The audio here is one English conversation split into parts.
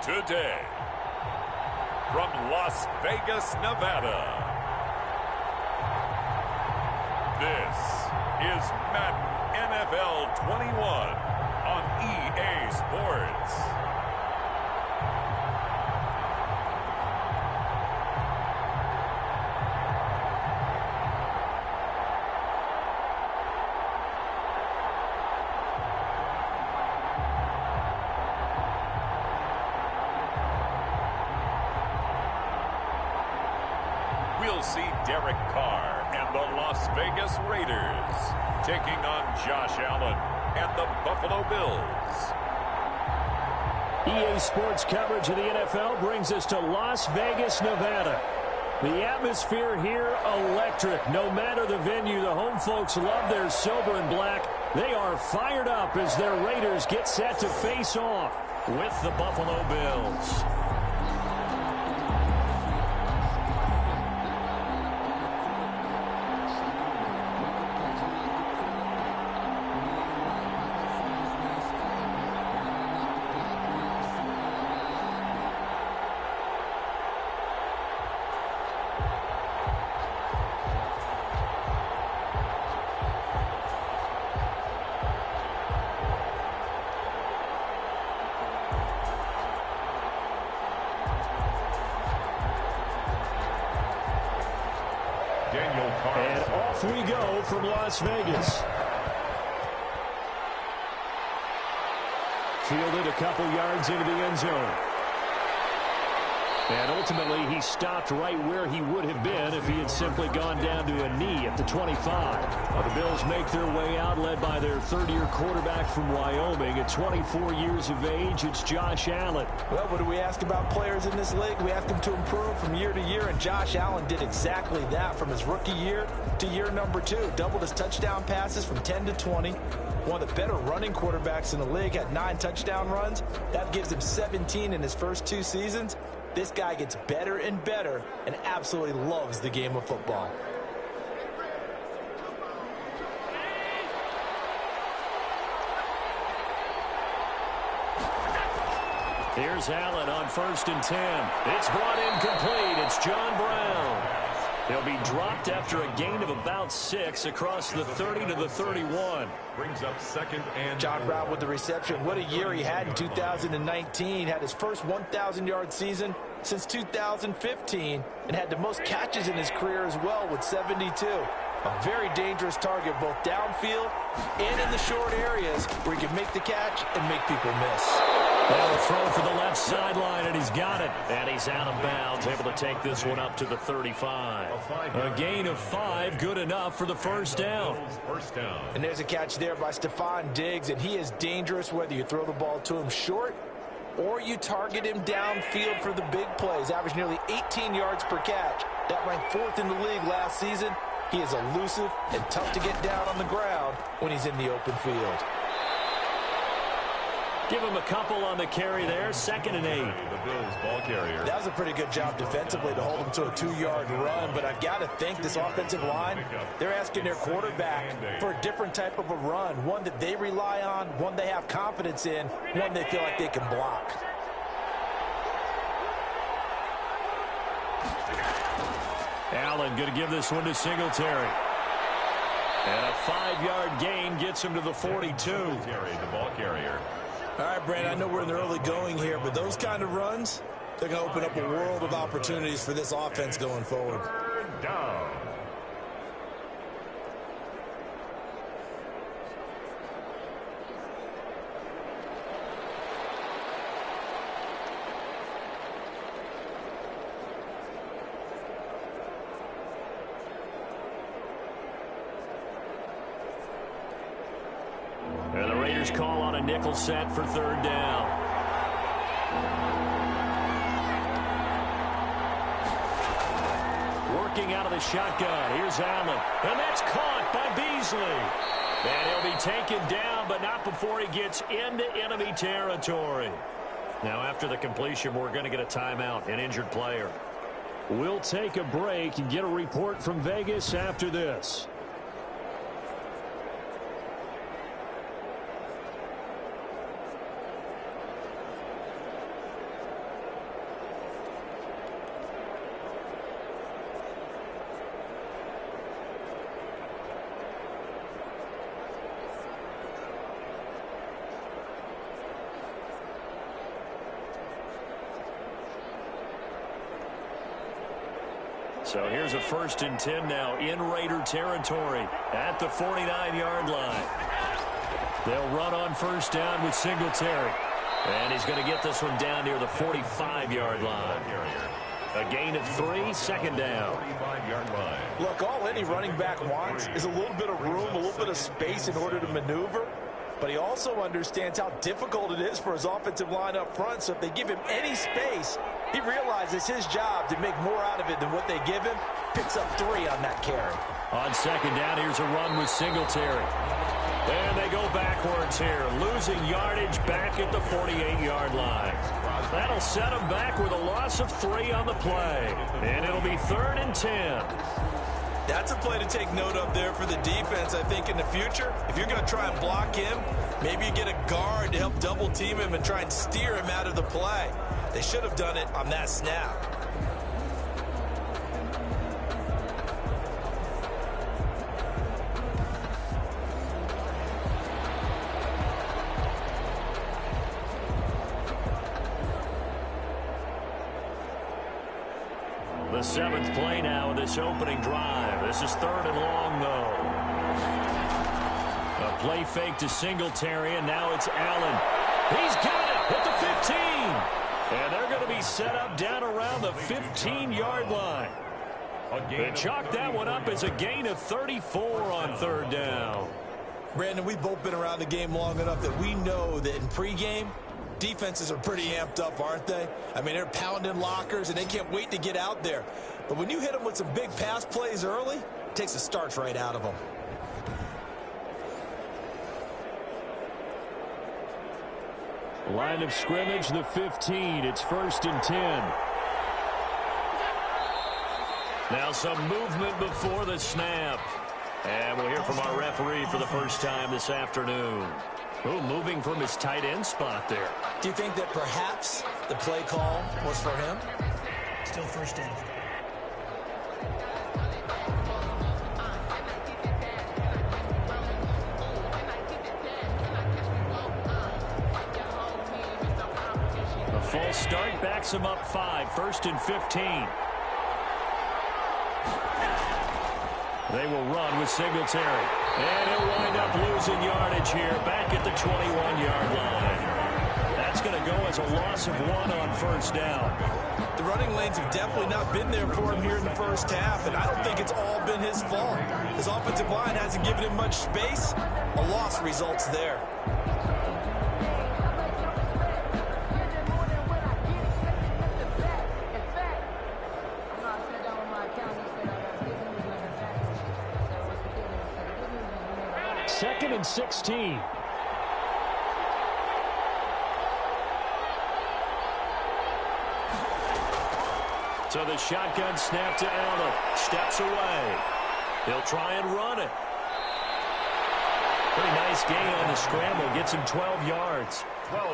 today. From Las Vegas, Nevada, this is Madden NFL 21 on EA Sports. We'll see Derek Carr and the Las Vegas Raiders taking on Josh Allen and the Buffalo Bills. EA Sports coverage of the NFL brings us to Las Vegas, Nevada. The atmosphere here, electric. No matter the venue, the home folks love their silver and black. They are fired up as their Raiders get set to face off with the Buffalo Bills. And off we go from Las Vegas. Fielded a couple yards into the end zone. And ultimately, he stopped right where he would have been if he had simply gone down to a knee at the 25. The Bills make their way out, led by their third-year quarterback from Wyoming. At 24 years of age, it's Josh Allen. Well, what do we ask about players in this league? We ask them to improve from year to year, and Josh Allen did exactly that from his rookie year to year number 2. Doubled his touchdown passes from 10 to 20. One of the better running quarterbacks in the league, had 9 touchdown runs. That gives him 17 in his first 2 seasons. This guy gets better and better and absolutely loves the game of football. Here's Allen on 1st and 10. It's brought incomplete. It's John Brown. He'll be dropped after a gain of about 6 across the 30 to the 31. Brings up 2nd and John Brown with the reception. What a year he had in 2019. Had his first 1,000-yard season since 2015 and had the most catches in his career as well with 72. A very dangerous target both downfield and in the short areas where he can make the catch and make people miss. Well, throw for the left sideline, and he's got it. And he's out of bounds, able to take this one up to the 35. A gain of 5, good enough for the first down. And there's a catch there by Stephon Diggs, and he is dangerous whether you throw the ball to him short or you target him downfield for the big plays. Averaged nearly 18 yards per catch. That ranked 4th in the league last season. He is elusive and tough to get down on the ground when he's in the open field. Give him a couple on the carry there. 2nd and 8. The Bills ball carrier. That was a pretty good job defensively to hold him to a 2-yard run, but I've got to think this offensive line, they're asking their quarterback for a different type of a run, one that they rely on, one they have confidence in, one they feel like they can block. Allen going to give this one to Singletary. And a 5-yard gain gets him to the 42. Singletary, the ball carrier. All right, Brand, I know we're in the early going here, but those kind of runs, they're going to open up a world of opportunities for this offense going forward. Third down. And the Raiders call on a nickel set for 3rd down. Working out of the shotgun. Here's Allen. And that's caught by Beasley. And he'll be taken down, but not before he gets into enemy territory. Now, after the completion, we're going to get a timeout, an injured player. We'll take a break and get a report from Vegas after this. So here's a 1st and 10 now in Raider territory at the 49-yard line. They'll run on 1st down with Singletary. And he's going to get this one down near the 45-yard line. A gain of 3, 2nd down. Look, all any running back wants is a little bit of room, a little bit of space in order to maneuver. But he also understands how difficult it is for his offensive line up front. So if they give him any space, he realizes his job to make more out of it than what they give him. Picks up 3 on that carry. On 2nd down, here's a run with Singletary. And they go backwards here, losing yardage back at the 48-yard line. That'll set them back with a loss of 3 on the play. And it'll be 3rd and 10. That's a play to take note of there for the defense, I think, in the future. If you're going to try and block him, maybe you get a guard to help double-team him and try and steer him out of the play. They should have done it on that snap. The 7th play now in this opening drive. This is 3rd and long, though. A play fake to Singletary, and now it's Allen. He's got it at the 15. And they're going to be set up down around the 15-yard line. They chalk that one up as a gain of 34 on 3rd down. Brandon, we've both been around the game long enough that we know that in pregame, defenses are pretty amped up, aren't they? I mean, they're pounding lockers, and they can't wait to get out there. But when you hit them with some big pass plays early, it takes the starch right out of them. Line of scrimmage, the 15. It's 1st and 10. Now some movement before the snap. And we'll hear from our referee for the first time this afternoon. Oh, moving from his tight end spot there. Do you think that perhaps the play call was for him? Still 1st down. A false start backs him up 5. 1st and 15. They will run with Singletary. And he'll wind up losing yardage here back at the 21-yard line. That's going to go as a loss of 1 on 1st down. The running lanes have definitely not been there for him here in the first half, and I don't think it's all been his fault. His offensive line hasn't given him much space. A loss results there. Second and 16. So the shotgun snap to Allen. Steps away. He'll try and run it. Pretty nice gain on the scramble. Gets him 12 yards.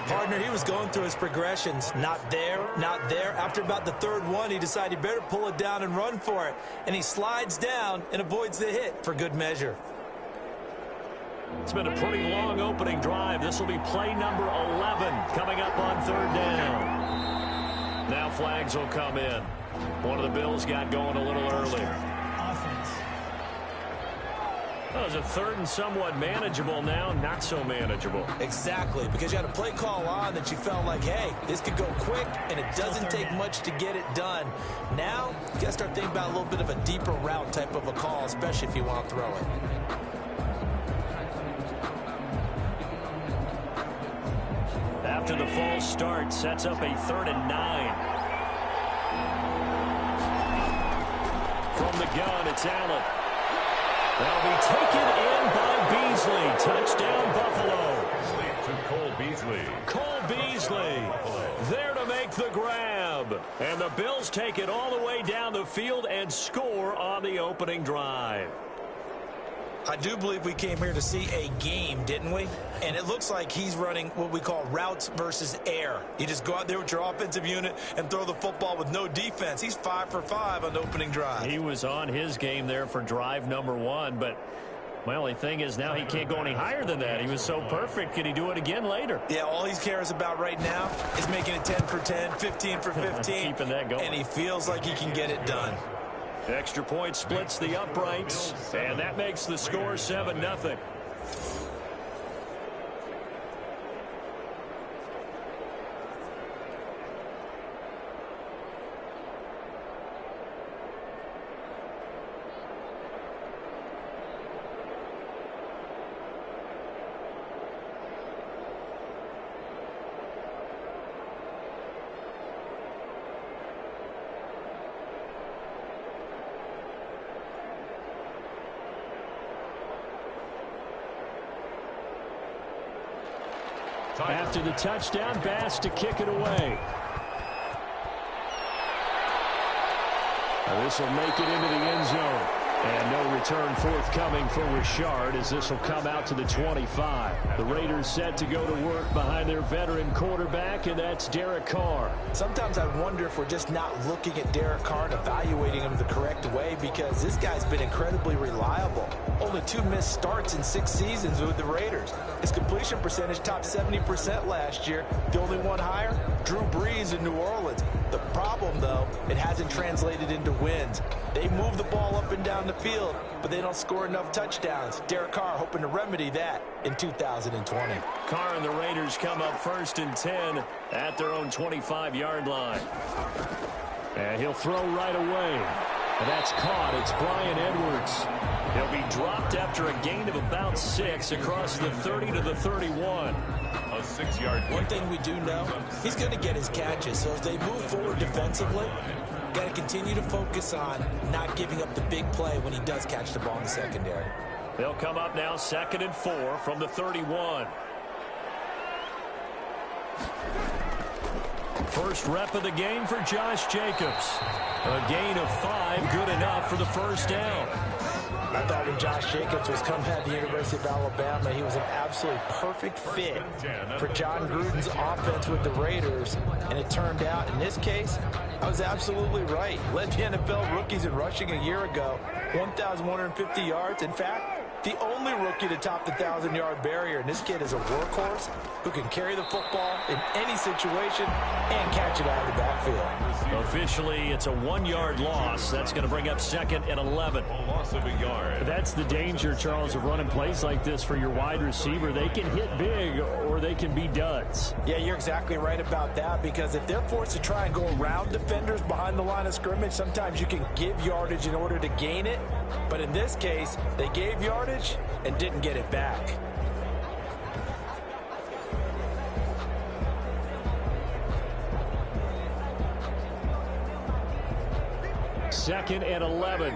Partner, he was going through his progressions. Not there, not there. After about the 3rd one, he decided he better pull it down and run for it. And he slides down and avoids the hit for good measure. It's been a pretty long opening drive. This will be play number 11 coming up on 3rd down. Now flags will come in. One of the Bills got going a little early. Offense. Well, it was a 3rd and somewhat manageable, now not so manageable. Exactly, because you had a play call on that you felt like, hey, this could go quick, and it doesn't take much to get it done. Now, you got to start thinking about a little bit of a deeper route type of a call, especially if you want to throw it. After the false start, sets up a 3rd and 9. From the gun, it's Allen. That'll be taken in by Beasley. Touchdown, Buffalo. To Cole Beasley. Cole Beasley there to make the grab. And the Bills take it all the way down the field and score on the opening drive. I do believe we came here to see a game, didn't we? And it looks like he's running what we call routes versus air. You just go out there with your offensive unit and throw the football with no defense. He's 5 for 5 on the opening drive. He was on his game there for drive number 1, but my only thing is now he can't go any higher than that. He was so perfect. Can he do it again later? Yeah, all he cares about right now is making it 10 for 10, 15 for 15. Keeping that going. And he feels like he can get it done. Extra point splits the uprights, and that makes the score 7-0. After the touchdown, Bass to kick it away. This will make it into the end zone. And no return forthcoming for Richard as this will come out to the 25. The Raiders set to go to work behind their veteran quarterback, and that's Derek Carr. Sometimes I wonder if we're just not looking at Derek Carr and evaluating him the correct way, because this guy's been incredibly reliable. Only 2 missed starts in 6 seasons with the Raiders. His completion percentage topped 70% last year. The only one higher, Drew Brees in New Orleans. The problem, though, it hasn't translated into wins. They move the ball up and down the field, but they don't score enough touchdowns. Derek Carr hoping to remedy that in 2020. Carr and the Raiders come up 1st and 10 at their own 25-yard line. And he'll throw right away. And that's caught. It's Bryan Edwards. He'll be dropped after a gain of about 6 across the 30 to the 31. A 6-yard. One thing we do know, he's going to get his catches. So as they move forward defensively, got to continue to focus on not giving up the big play when he does catch the ball in the secondary. They'll come up now 2nd and 4 from the 31. First rep of the game for Josh Jacobs. A gain of 5, good enough for the first down. I thought when Josh Jacobs was coming out of the University of Alabama, he was an absolutely perfect fit for John Gruden's offense with the Raiders. And it turned out, in this case, I was absolutely right. Led the NFL rookies in rushing a year ago, 1,150 yards. In fact, the only rookie to top the 1,000-yard barrier. And this kid is a workhorse who can carry the football in any situation and catch it out of the backfield. Officially, it's a 1-yard loss. That's going to bring up 2nd and 11. A loss of a yard. That's the danger, Charles, of running plays like this for your wide receiver. They can hit big or they can be duds. Yeah, you're exactly right about that, because if they're forced to try and go around defenders behind the line of scrimmage, sometimes you can give yardage in order to gain it. But in this case, they gave yardage and didn't get it back. Second and 11.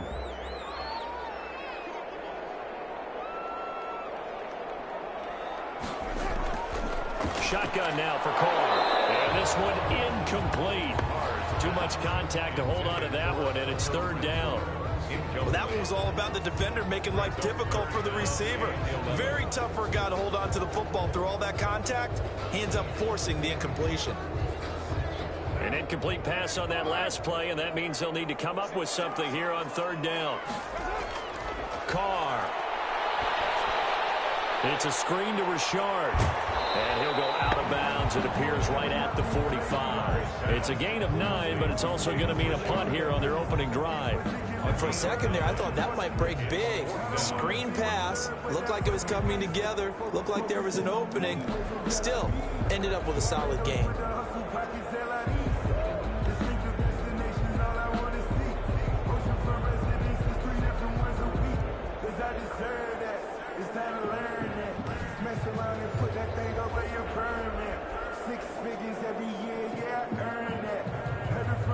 Shotgun now for Carr. And this one incomplete. Too much contact to hold on to that one, and it's 3rd down. Well, that one was all about the defender making life difficult for the receiver. Very tough for a guy to hold on to the football through all that contact. He ends up forcing the incompletion. An incomplete pass on that last play, and that means they'll need to come up with something here on 3rd down. Carr. It's a screen to Richard. And he'll go out of bounds. It appears right at the 45. It's a gain of 9, but it's also going to mean a punt here on their opening drive. And for a second there, I thought that might break big. Screen pass. Looked like it was coming together. Looked like there was an opening. Still, ended up with a solid gain.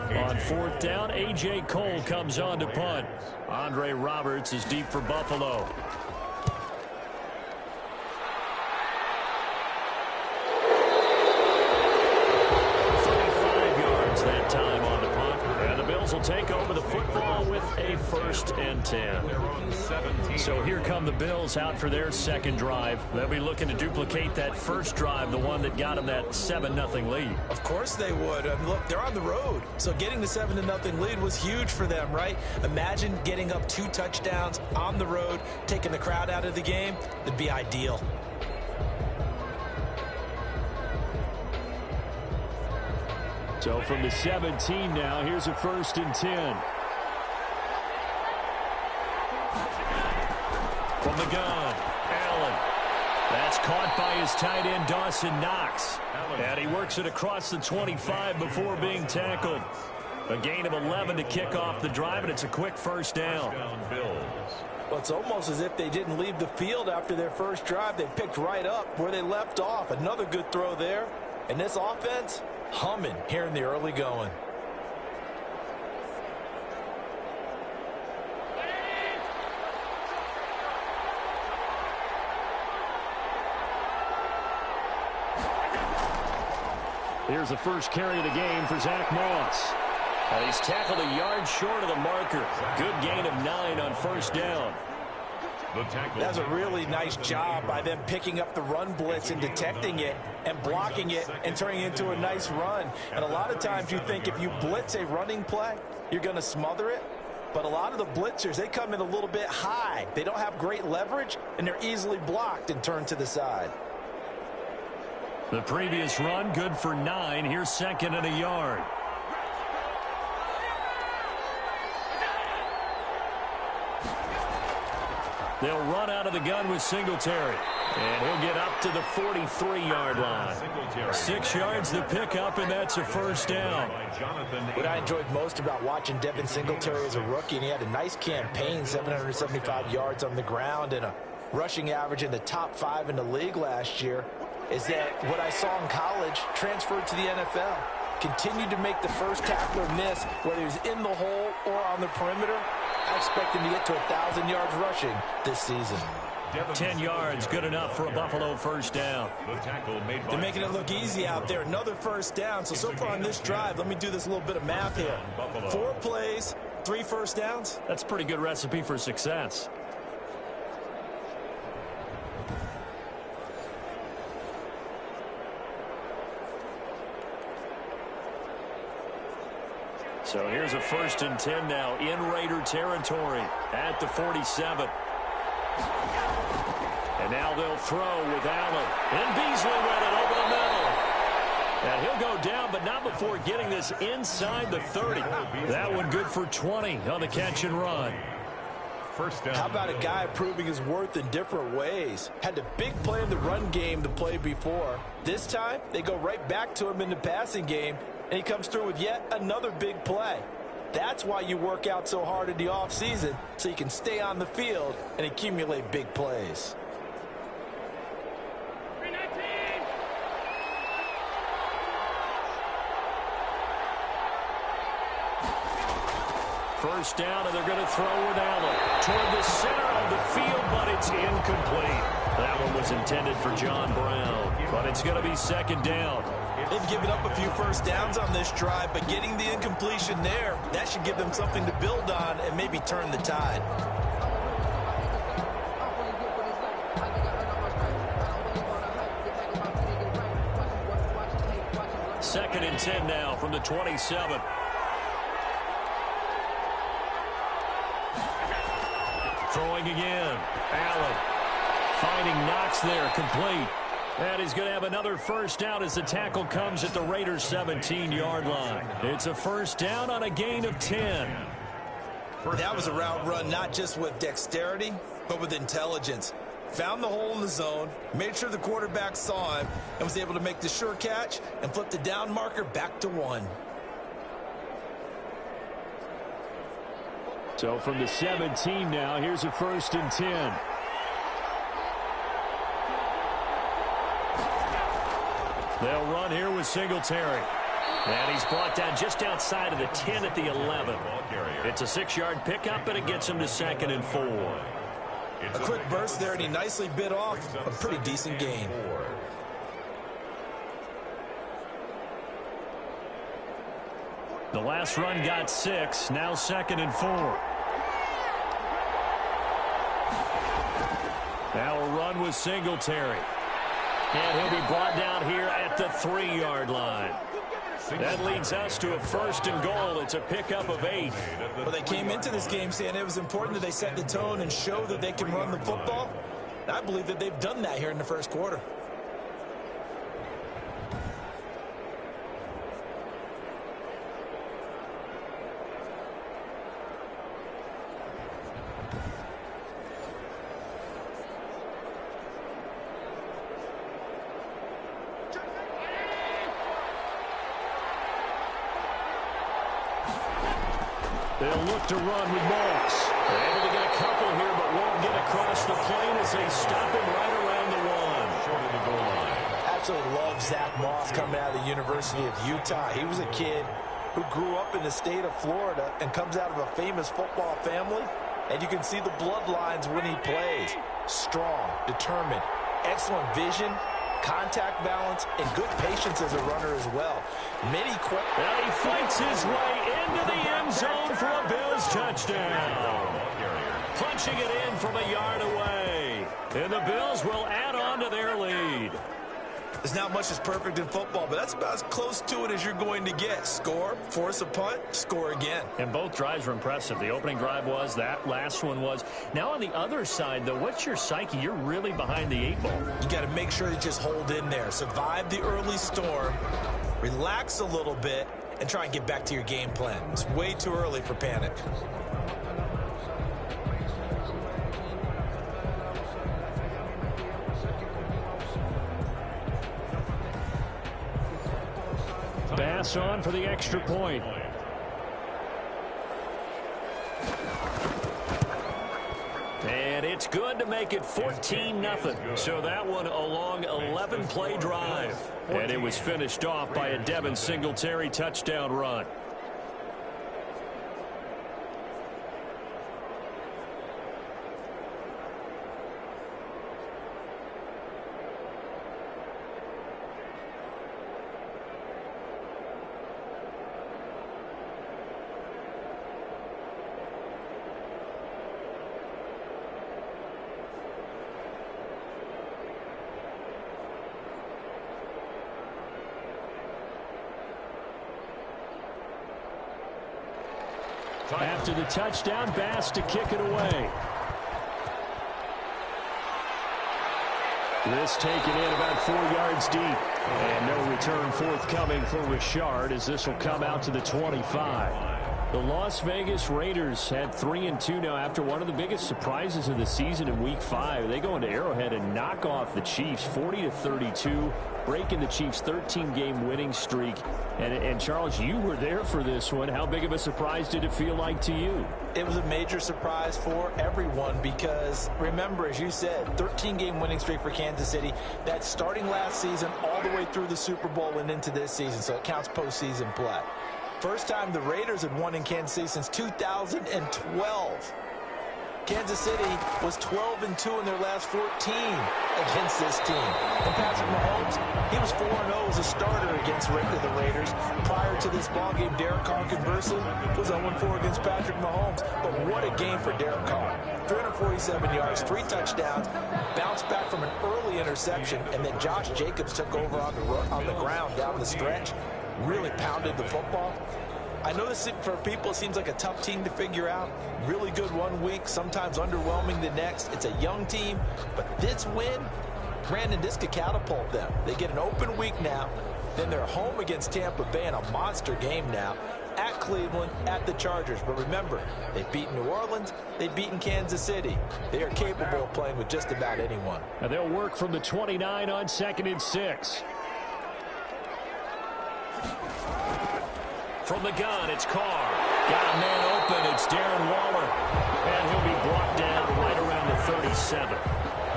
On 4th down, A.J. Cole comes on to punt. Andre Roberts is deep for Buffalo. 35 yards that time on the punt. And the Bills will take over the football with a 1st and 10. So here come the Bills out for their 2nd drive. They'll be looking to duplicate that first drive, the one that got them that 7-0 lead. Of course they would. I mean, look, they're on the road. So getting the 7-0 lead was huge for them, right? Imagine getting up 2 touchdowns on the road, taking the crowd out of the game. It'd be ideal. So from the 17 now, here's a 1st and 10. From the gun, Allen. That's caught by his tight end, Dawson Knox. And he works it across the 25 before being tackled. A gain of 11 to kick off the drive, and it's a quick first down. Well, it's almost as if they didn't leave the field after their first drive. They picked right up where they left off. Another good throw there. And this offense, humming here in the early going. Here's the first carry of the game for Zach Moss. And he's tackled a yard short of the marker. Good gain of 9 on first down. That's a really nice job by them picking up the run blitz and detecting it and blocking it and turning it into a nice run. And a lot of times you think if you blitz a running play, you're going to smother it. But a lot of the blitzers, they come in a little bit high. They don't have great leverage, and they're easily blocked and turned to the side. The previous run, good for 9. Here's second and a yard. They'll run out of the gun with Singletary. And he'll get up to the 43-yard line. 6 yards to pick up, and that's a first down. What I enjoyed most about watching Devin Singletary as a rookie, and he had a nice campaign, 775 yards on the ground and a rushing average in the top 5 in the league last year, is that what I saw in college transferred to the NFL. Continued to make the first tackler miss, whether he's in the hole or on the perimeter. I expect him to get to 1,000 yards rushing this season. 10 yards, good enough for a Buffalo first down. They're making it look easy out there. Another first down. So far on this drive, let me do this little bit of math here. 4 plays, 3 first downs. That's a pretty good recipe for success. So here's a 1st and 10 now in Raider territory at the 47. And now they'll throw with Allen. And Beasley with it over the middle. And he'll go down, but not before getting this inside the 30. That one good for 20 on the catch and run. First down. How about a guy proving his worth in different ways? Had the big play in the run game to play before. This time, they go right back to him in the passing game, and he comes through with yet another big play. That's why you work out so hard in the offseason, so you can stay on the field and accumulate big plays. First down, and they're going to throw with Allen toward the center of the field, but it's incomplete. That one was intended for John Brown, but it's going to be second down. They've given up a few first downs on this drive, but getting the incompletion there, that should give them something to build on and maybe turn the tide. Second and 10 now from the 27. Throwing again. Allen finding Knox there, complete. And he's going to have another first down as the tackle comes at the Raiders' 17-yard line. It's a first down on a gain of 10. That was a route run not just with dexterity, but with intelligence. Found the hole in the zone, made sure the quarterback saw him, and was able to make the sure catch and flip the down marker back to 1. So from the 17 now, here's a 1st and 10. They'll run here with Singletary. And he's brought down just outside of the 10 at the 11. It's a 6-yard pickup, and it gets him to 2nd and 4. A quick burst there, and he nicely bit off a pretty decent gain. The last run got 6, now 2nd and 4. Now a run with Singletary. And he'll be brought down here at the 3-yard line. That leads us to a 1st and goal. It's a pickup of 8. Well, they came into this game saying it was important that they set the tone and show that they can run the football. And I believe that they've done that here in the first quarter. They'll look to run with Moss. They're able to get a couple here, but won't get across the plane as they stop him right around the one. Short of the goal line. Absolutely love Zach Moss coming out of the University of Utah. He was a kid who grew up in the state of Florida and comes out of a famous football family. And you can see the bloodlines when he plays. Strong, determined, excellent vision, contact balance, and good patience as a runner as well. Now he fights his way into the end zone for a Bills touchdown. Punching it in from a yard away. And the Bills will add on to their lead. There's not much that's perfect in football, but that's about as close to it as you're going to get. Score, force a punt, score again. And both drives were impressive. The opening drive was, that last one was. Now on the other side, though, what's your psyche? You're really behind the 8 ball. You got to make sure to just hold in there. Survive the early storm, relax a little bit, and try and get back to your game plan. It's way too early for panic. Pass on for the extra point. And it's good to make it 14-0. So that one a long 11-play drive. And it was finished off by a Devin Singletary touchdown run. After the touchdown, Bass to kick it away. This taken in about 4 yards deep. And no return forthcoming for Richard as this will come out to the 25. The Las Vegas Raiders had 3-2 now after one of the biggest surprises of the season in Week 5. They go into Arrowhead and knock off the Chiefs 40-32, breaking the Chiefs' 13-game winning streak. And Charles, you were there for this one. How big of a surprise did it feel like to you? It was a major surprise for everyone because, remember, as you said, 13-game winning streak for Kansas City. That's starting last season all the way through the Super Bowl and into this season, so it counts postseason play. First time the Raiders had won in Kansas City since 2012. Kansas City was 12-2 in their last 14 against this team. And Patrick Mahomes, he was 4-0 as a starter against the Raiders. Prior to this ballgame, Derek Carr, conversely, was 0-4 against Patrick Mahomes. But what a game for Derek Carr. 347 yards, 3 touchdowns, bounced back from an early interception, and then Josh Jacobs took over on the ground down the stretch, really pounded the football. I know this for people seems like a tough team to figure out. Really good one week, sometimes underwhelming the next. It's a young team, but this win, Brandon, this could catapult them. They get an open week now, then they're home against Tampa Bay in a monster game now, at Cleveland, at the Chargers. But remember, they've beaten New Orleans, they've beaten Kansas City. They are capable of playing with just about anyone. Now they'll work from the 29 on 2nd and 6. From the gun, it's Carr. Got a man open. It's Darren Waller. And he'll be brought down right around the 37.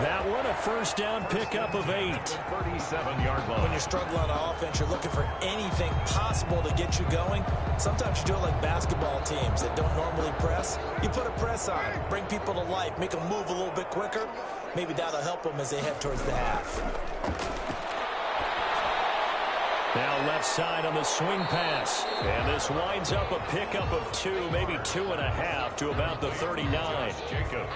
That one, a first down pickup of 8. 37-yard line. When you're struggling on offense, you're looking for anything possible to get you going. Sometimes you do it like basketball teams that don't normally press. You put a press on, bring people to life, make them move a little bit quicker. Maybe that'll help them as they head towards the half. Now left side on the swing pass. And this winds up a pickup of 2, maybe 2.5 to about the 39. Jacobs.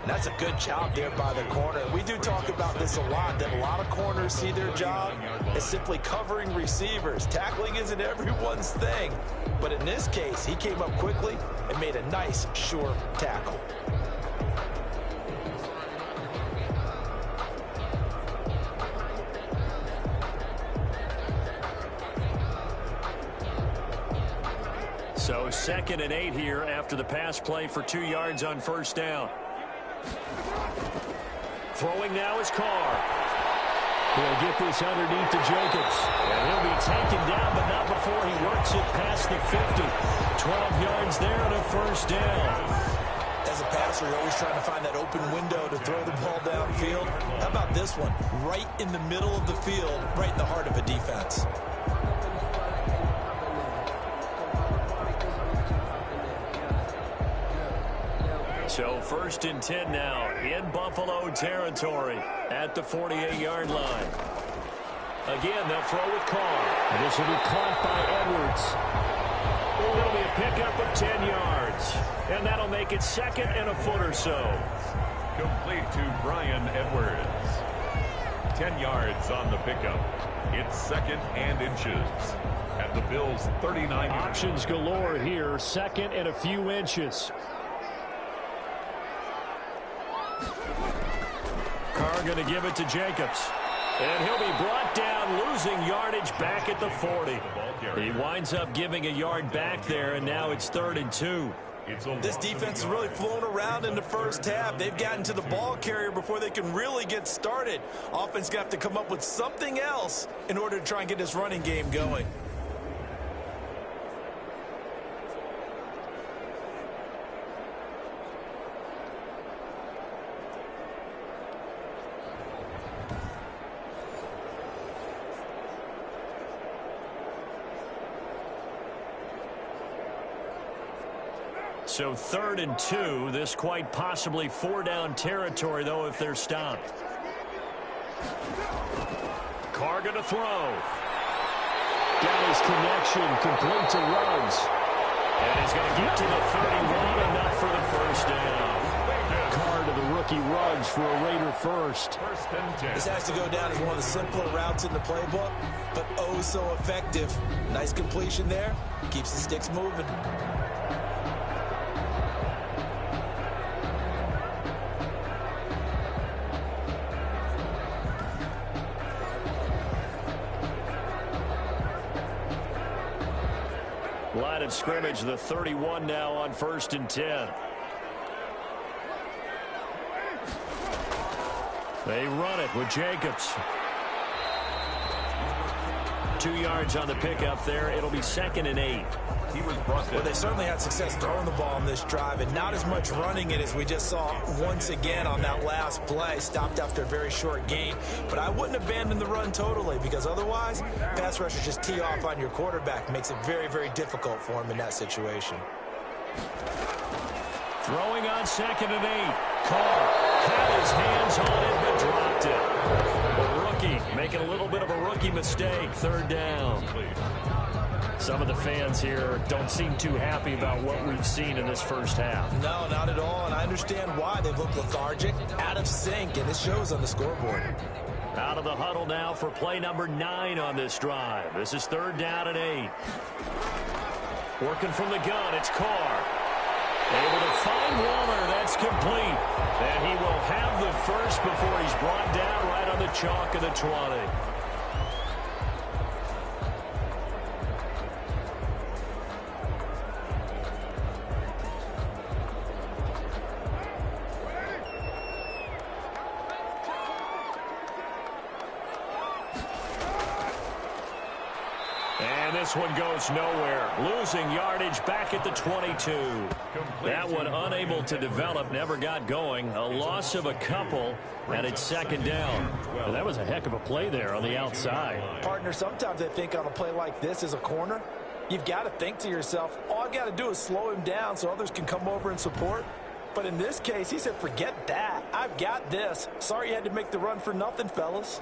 That's a good job there by the corner. We do talk about this a lot, that a lot of corners see their job as simply covering receivers. Tackling isn't everyone's thing. But in this case, he came up quickly and made a nice, sure tackle. So 2nd and 8 here after the pass play for 2 yards on first down. Throwing now is Carr. He'll get this underneath to Jacobs. And he'll be taken down, but not before he works it past the 50. 12 yards there and a first down. As a passer, you're always trying to find that open window to throw the ball downfield. How about this one? Right in the middle of the field, right in the heart of a defense. So 1st and 10 now in Buffalo territory at the 48-yard line. Again, they'll throw with Carr. And this will be caught by Edwards. It'll be a pickup of 10 yards. And that'll make it 2nd and a foot or so. Complete to Bryan Edwards. 10 yards on the pickup. It's 2nd and inches. At the Bills' 39. Options galore here. 2nd and a few inches. Carr going to give it to Jacobs. And he'll be brought down, losing yardage back at the 40. He winds up giving a yard back there, and now it's 3rd and 2. This defense is really flown around in the first half. They've gotten to the ball carrier before they can really get started. Offense going to have to come up with something else in order to try and get this running game going. So 3rd and 2. This quite possibly 4-down territory, though, if they're stopped. Carr going to throw. Got his connection, complete to Ruggs. And he's going to get to the 31, enough for the first down. Carr to the rookie Ruggs for a Raider first. This has to go down as one of the simpler routes in the playbook, but oh so effective. Nice completion there. Keeps the sticks moving. Line of scrimmage, the 31 now on 1st and 10. They run it with Jacobs. 2 yards on the pickup there. It'll be 2nd and 8. He was brought in. Well, they certainly had success throwing the ball on this drive, and not as much running it as we just saw once again on that last play. Stopped after a very short gain. But I wouldn't abandon the run totally, because otherwise, pass rushers just tee off on your quarterback. Makes it very, very difficult for him in that situation. Throwing on 2nd and 8. Carr had his hands on it, but dropped it. A rookie making a little bit of a rookie mistake. 3rd down. Some of the fans here don't seem too happy about what we've seen in this first half. No, not at all, and I understand why. They've looked lethargic, out of sync, and it shows on the scoreboard. Out of the huddle now for play number 9 on this drive. This is 3rd down and 8. Working from the gun, it's Carr. Able to find Waller. That's complete. And he will have the first before he's brought down right on the chalk of the 20. This one goes nowhere. Losing yardage back at the 22. That one unable to develop, never got going. A loss of a couple, and it's 2nd down. And that was a heck of a play there on the outside. Partner, sometimes I think on a play like this as a corner, you've got to think to yourself, all I got to do is slow him down so others can come over and support. But in this case, he said, forget that. I've got this. Sorry you had to make the run for nothing, fellas.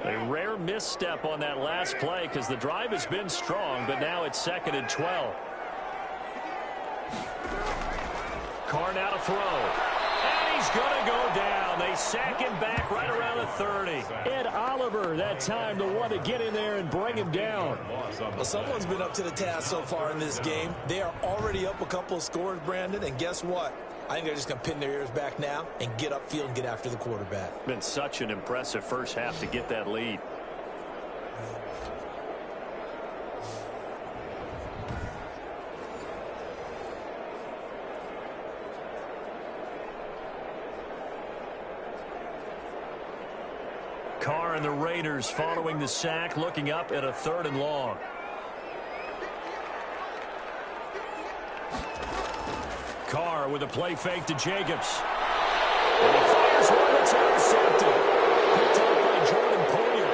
A rare misstep on that last play because the drive has been strong, but now it's 2nd and 12. Carr now to throw. And he's going to go down. They sack him back right around the 30. Ed Oliver, that time, the one to get in there and bring him down. Well, someone's been up to the task so far in this game. They are already up a couple of scores, Brandon, and guess what? I think they're just going to pin their ears back now and get upfield and get after the quarterback. Been such an impressive first half to get that lead. Carr and the Raiders following the sack, looking up at a 3rd and long. Carr with a play fake to Jacobs. And he fires one that's intercepted. Picked up by Jordan Poyer.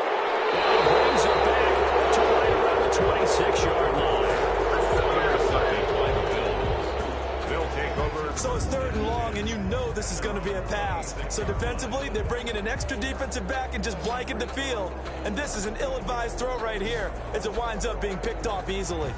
And he brings it back to right around the 26-yard line. Intercepted by the Bills. They'll take over. So it's 3rd and long, and you know this is going to be a pass. So defensively, they're bringing an extra defensive back and just blanket the field. And this is an ill-advised throw right here as it winds up being picked off easily.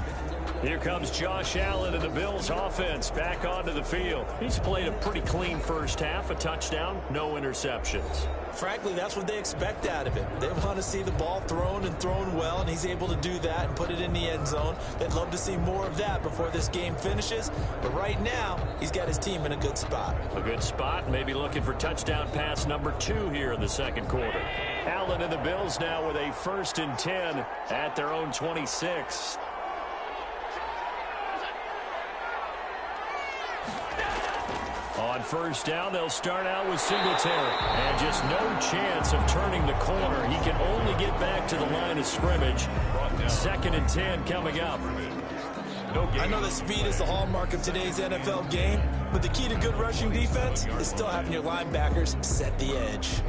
Here comes Josh Allen and the Bills offense back onto the field. He's played a pretty clean first half, a touchdown, no interceptions. Frankly, that's what they expect out of him. They want to see the ball thrown and thrown well, and he's able to do that and put it in the end zone. They'd love to see more of that before this game finishes. But right now, he's got his team in a good spot. A good spot, maybe looking for touchdown pass number 2 here in the second quarter. Allen and the Bills now with a 1st and 10 at their own 26. On first down, they'll start out with Singletary. And just no chance of turning the corner. He can only get back to the line of scrimmage. 2nd and 10 coming up. I know that speed is the hallmark of today's NFL game, but the key to good rushing defense is still having your linebackers set the edge.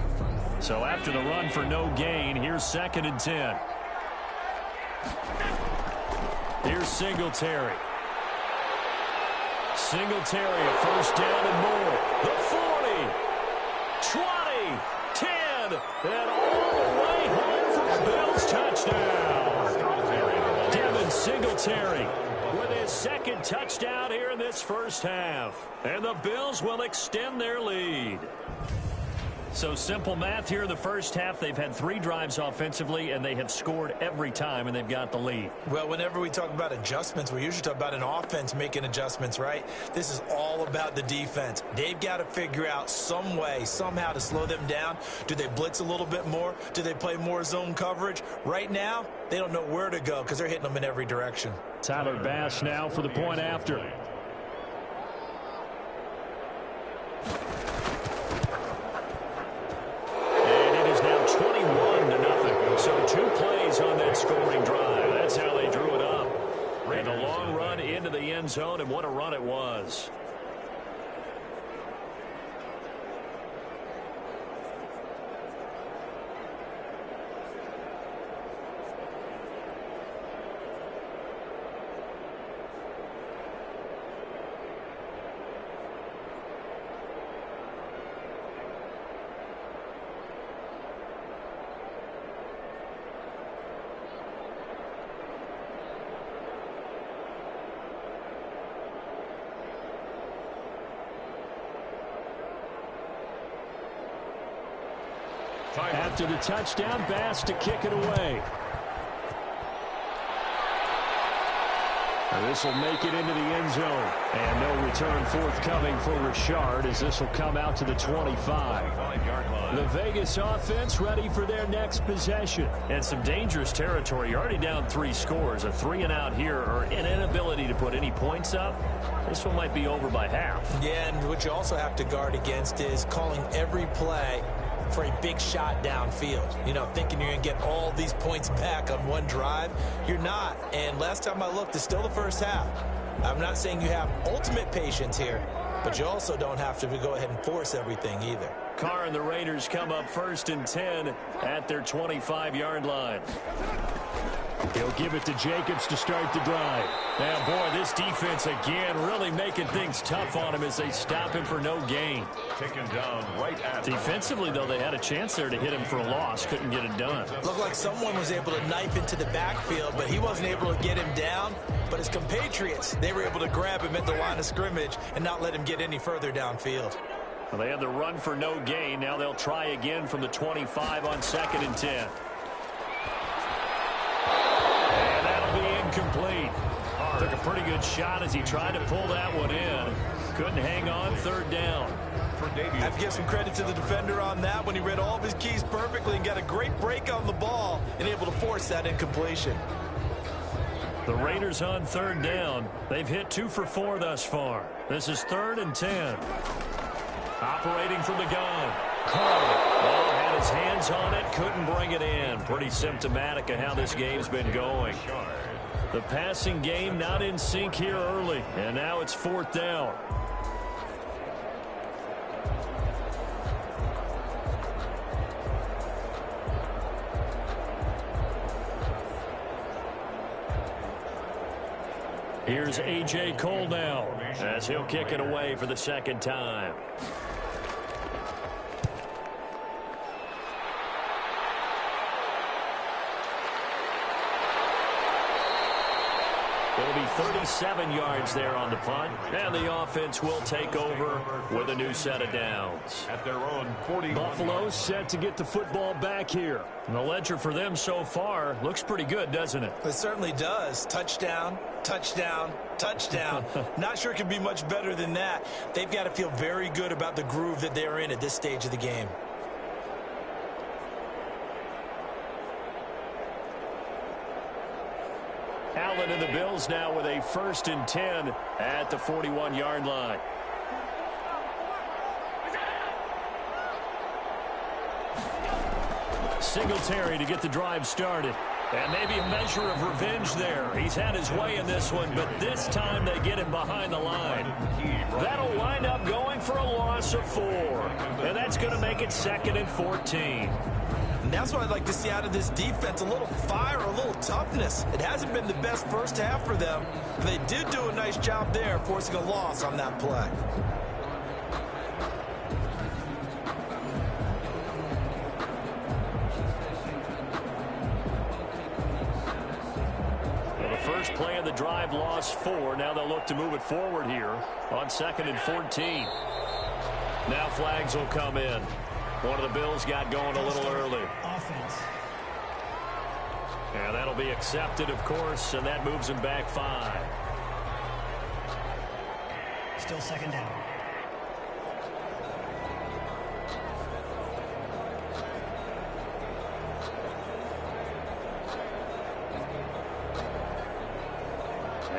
So after the run for no gain, here's 2nd and 10. Here's Singletary. Singletary, a 1st down and more. The 40, 20, 10, and all the way home for a Bills touchdown. Devin Singletary with his 2nd touchdown here in this first half. And the Bills will extend their lead. So simple math here in the first half. They've had 3 drives offensively, and they have scored every time, and they've got the lead. Well, whenever we talk about adjustments, we usually talk about an offense making adjustments, right? This is all about the defense. They've got to figure out some way, somehow to slow them down. Do they blitz a little bit more? Do they play more zone coverage? Right now, they don't know where to go because they're hitting them in every direction. Tyler Bass now for the point after. So 2 plays on that scoring drive. That's how they drew it up. And a long run into the end zone, and what a run it was. After the touchdown, Bass to kick it away. This will make it into the end zone. And no return forthcoming for Richard as this will come out to the 25-yard line. The Vegas offense ready for their next possession. And some dangerous territory. You're already down 3 scores. A 3-and-out here or an inability to put any points up. This one might be over by half. Yeah, and what you also have to guard against is calling every play for a big shot downfield. You know, thinking you're going to get all these points back on one drive. You're not. And last time I looked, it's still the first half. I'm not saying you have ultimate patience here, but you also don't have to go ahead and force everything either. Carr and the Raiders come up 1st and 10 at their 25-yard line. He'll give it to Jacobs to start the drive. Now, boy, this defense again really making things tough on him as they stop him for no gain. Taken down right at defensively, though, they had a chance there to hit him for a loss. Couldn't get it done. Looked like someone was able to knife into the backfield, but he wasn't able to get him down. But his compatriots, they were able to grab him at the line of scrimmage and not let him get any further downfield. Well, they had the run for no gain. Now they'll try again from the 25 on 2nd and 10. And that'll be incomplete. Took a pretty good shot as he tried to pull that one in. Couldn't hang on, 3rd down. I have to give some credit to the defender on that when he read all of his keys perfectly and got a great break on the ball and able to force that incompletion. The Raiders on 3rd down. They've hit 2 for 4 thus far. This is 3rd and 10. Operating from the gun. Carr. Well, had his his hands on it, couldn't bring it in. Pretty symptomatic of how this game's been going. The passing game not in sync here early, and now it's 4th down. Here's A.J. Cole now, as he'll kick it away for the 2nd time. It'll be 37 yards there on the punt, and the offense will take over with a new set of downs. At their own 40. Buffalo set to get the football back here. And the ledger for them so far looks pretty good, doesn't it? It certainly does. Touchdown, touchdown, touchdown. Not sure it can be much better than that. They've got to feel very good about the groove that they're in at this stage of the game. Allen and the Bills now with a 1st and 10 at the 41-yard line. Singletary to get the drive started. And maybe a measure of revenge there. He's had his way in this one, but this time they get him behind the line. That'll wind up going for a loss of 4. And that's going to make it 2nd and 14. And that's what I'd like to see out of this defense, a little fire, a little toughness. It hasn't been the best first half for them, but they did do a nice job there, forcing a loss on that play. Well, the first play of the drive lost 4. Now they'll look to move it forward here on 2nd and 14. Now flags will come in. One of the Bills got going a little early. Offense. And that'll be accepted, of course, and that moves him back 5. Still 2nd down.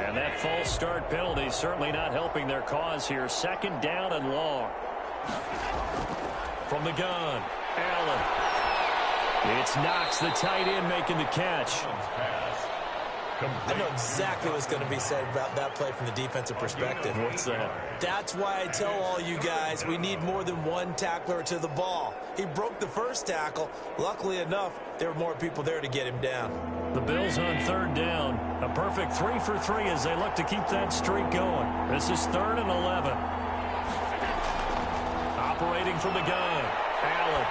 And that false start penalty certainly not helping their cause here. 2nd down and long. From the gun, Allen. It's Knox, the tight end, making the catch. I know exactly what's going to be said about that play from the defensive perspective. What's that? That's why I tell all you guys we need more than one tackler to the ball. He broke the first tackle. Luckily enough, there were more people there to get him down. The Bills on 3rd down. A perfect 3 for 3 as they look to keep that streak going. This is 3rd and 11. Operating from the gun, Allen.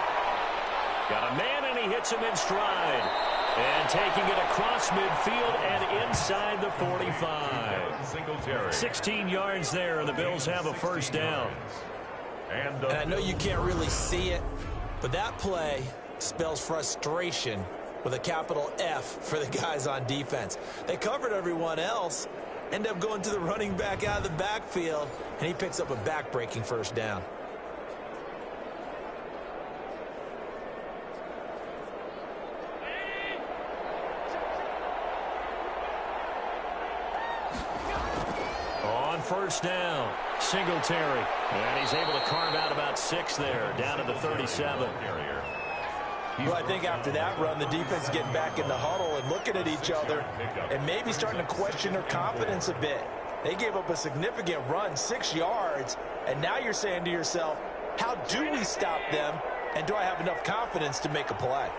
Got a man, and he hits him in stride. And taking it across midfield and inside the 45. 16 yards there, and the Bills have a 1st down. And I know you can't really see it, but that play spells frustration with a capital F for the guys on defense. They covered everyone else, end up going to the running back out of the backfield, and he picks up a back-breaking 1st down. On 1st down, Singletary. And he's able to carve out about 6 there, down to the 37. Well, I think after that run, the defense is getting back in the huddle and looking at each other and maybe starting to question their confidence a bit. They gave up a significant run, 6 yards, and now you're saying to yourself, how do we stop them, and do I have enough confidence to make a play?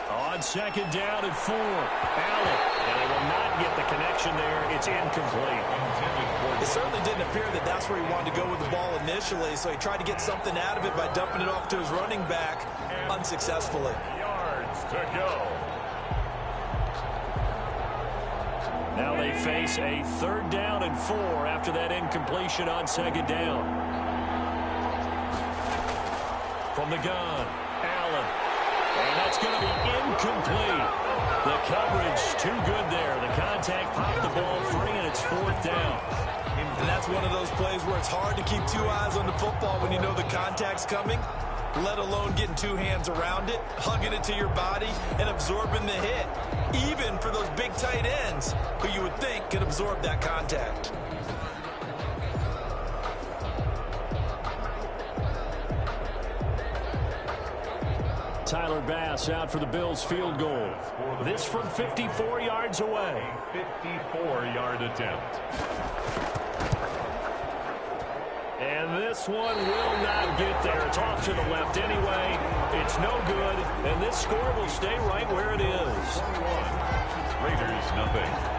On 2nd down and 4, Allen. And they will not get the connection there. It's incomplete. It certainly didn't appear that that's where he wanted to go with the ball initially, so he tried to get something out of it by dumping it off to his running back unsuccessfully. Yards to go. Now they face a 3rd down and 4 after that incompletion on 2nd down. From the gun, Allen. And that's going to be incomplete. The coverage too good there. The contact popped the ball free, and it's 4th down. And that's one of those plays where it's hard to keep 2 eyes on the football when you know the contact's coming, let alone getting 2 hands around it, hugging it to your body, and absorbing the hit, even for those big tight ends who you would think could absorb that contact. Tyler Bass out for the Bills field goal. This from 54 yards away. 54-yard attempt. And this one will not get there. It's off to the left anyway. It's no good. And this score will stay right where it is. Raiders, nothing.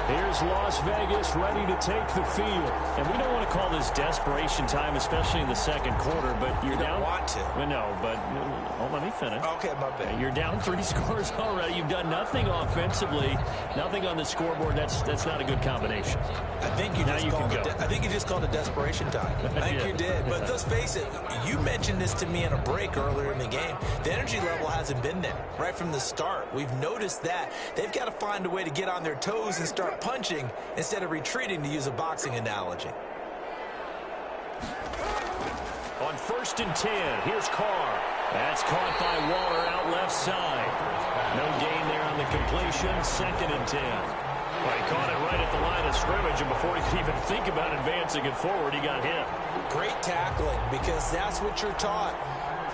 Here's Las Vegas ready to take the field. And we don't want to call this desperation time, especially in the second quarter, but you're down. You don't want to. Well, no, but let me finish. Okay, my bad. You're down 3 scores already. You've done nothing offensively, nothing on the scoreboard. That's not a good combination. I think you just called it desperation time. I think you did. But let's face it, you mentioned this to me in a break earlier in the game. The energy level hasn't been there right from the start. We've noticed that. They've got to find a way to get on their toes and start punching instead of retreating, to use a boxing analogy. On 1st and 10, here's Carr. That's caught by Waller out left side. No gain there on the completion. 2nd and 10. Well, he caught it right at the line of scrimmage, and before he could even think about advancing it forward, he got hit. Great tackling, because that's what you're taught.